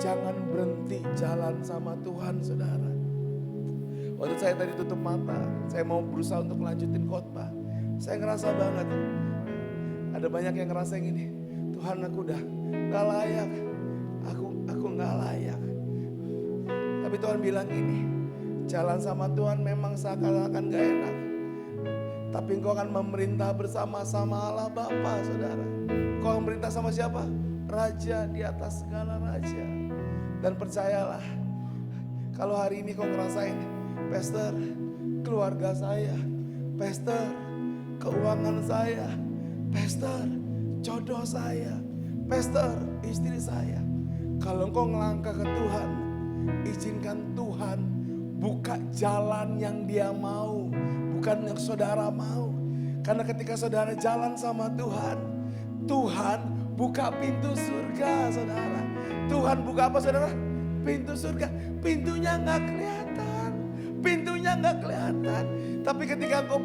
Jangan berhenti jalan sama Tuhan saudara. Waktu saya tadi tutup mata, saya mau berusaha untuk melanjutin khotbah. Saya ngerasa banget, ada banyak yang ngerasa gini, Tuhan aku udah gak layak, aku gak layak. Tapi Tuhan bilang gini, jalan sama Tuhan memang seakan-akan gak enak. Tapi engkau akan memerintah bersama-sama Allah Bapa saudara. Engkau memerintah sama siapa? Raja di atas segala raja. Dan percayalah, kalau hari ini kau ngerasain, Pastor, keluarga saya, Pastor, keuangan saya, Pastor, jodoh saya, Pastor, istri saya. Kalau engkau ngelangkah ke Tuhan, izinkan Tuhan buka jalan yang dia mau, bukan yang saudara mau. Karena ketika saudara jalan sama Tuhan, Tuhan buka pintu surga, saudara. Tuhan buka apa, saudara? Pintu surga. Pintunya nggak kelihatan, pintunya nggak kelihatan. Tapi ketika engkau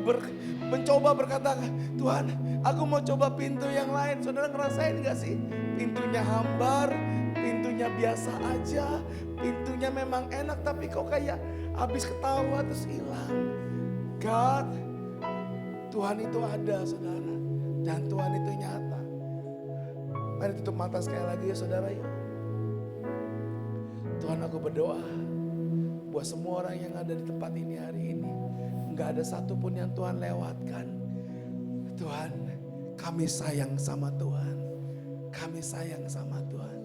mencoba berkata, Tuhan, aku mau coba pintu yang lain. Saudara ngerasain gak sih? Pintunya hambar, pintunya biasa aja, pintunya memang enak tapi kok kayak habis ketawa terus hilang. God, Tuhan itu ada, saudara. Dan Tuhan itu nyata. Mari tutup mata sekali lagi ya, saudara ya. Tuhan, aku berdoa buat semua orang yang ada di tempat ini hari ini. Enggak ada satupun yang Tuhan lewatkan. Tuhan, kami sayang sama Tuhan. Kami sayang sama Tuhan.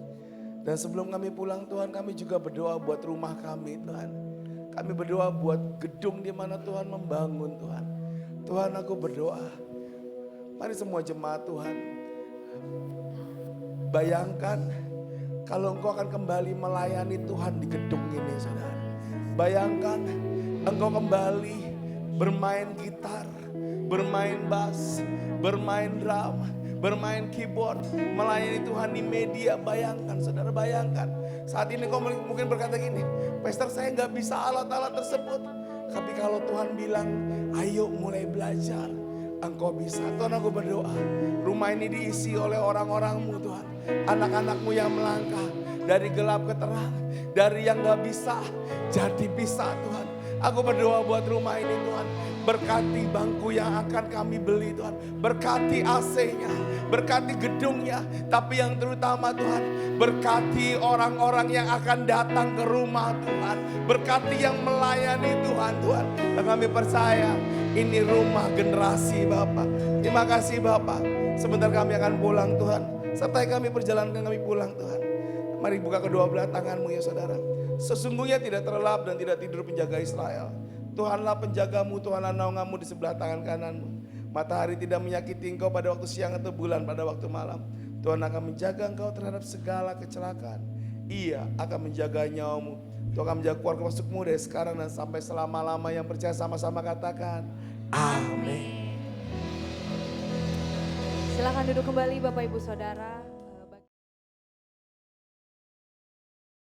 Dan sebelum kami pulang Tuhan, kami juga berdoa buat rumah kami Tuhan. Kami berdoa buat gedung di mana Tuhan membangun Tuhan. Tuhan, aku berdoa. Mari semua jemaat Tuhan. Bayangkan kalau engkau akan kembali melayani Tuhan di gedung ini, saudara. Bayangkan engkau kembali bermain gitar, bermain bass, bermain drum, bermain keyboard, melayani Tuhan di media. Bayangkan, saudara, bayangkan. Saat ini kau mungkin berkata gini, Pastor, saya nggak bisa alat-alat tersebut. Tapi kalau Tuhan bilang, ayo mulai belajar, engkau bisa. Tuhan, aku berdoa, rumah ini diisi oleh orang-orang-Mu Tuhan. Anak-anak-Mu yang melangkah dari gelap ke terang, dari yang gak bisa jadi bisa Tuhan. Aku berdoa buat rumah ini Tuhan. Berkati bangku yang akan kami beli Tuhan. Berkati AC-nya, berkati gedungnya. Tapi yang terutama Tuhan, berkati orang-orang yang akan datang ke rumah Tuhan. Berkati yang melayani Tuhan, Tuhan. Dan kami percaya ini rumah generasi Bapak. Terima kasih Bapak. Sebentar kami akan pulang Tuhan. Sertai kami perjalanan kami pulang Tuhan. Mari buka kedua belah tanganmu ya saudara. Sesungguhnya tidak terlelap dan tidak tidur penjaga Israel. Tuhanlah penjagamu, Tuhanlah naunganmu di sebelah tangan kananmu. Matahari tidak menyakiti engkau pada waktu siang atau bulan pada waktu malam. Tuhan akan menjaga engkau terhadap segala kecelakaan. Ia akan menjaga nyawamu. Tuhan akan menjaga keluarga masukmu dari sekarang dan sampai selama-lama. Yang percaya sama-sama katakan amin. Silakan duduk kembali Bapak Ibu Saudara.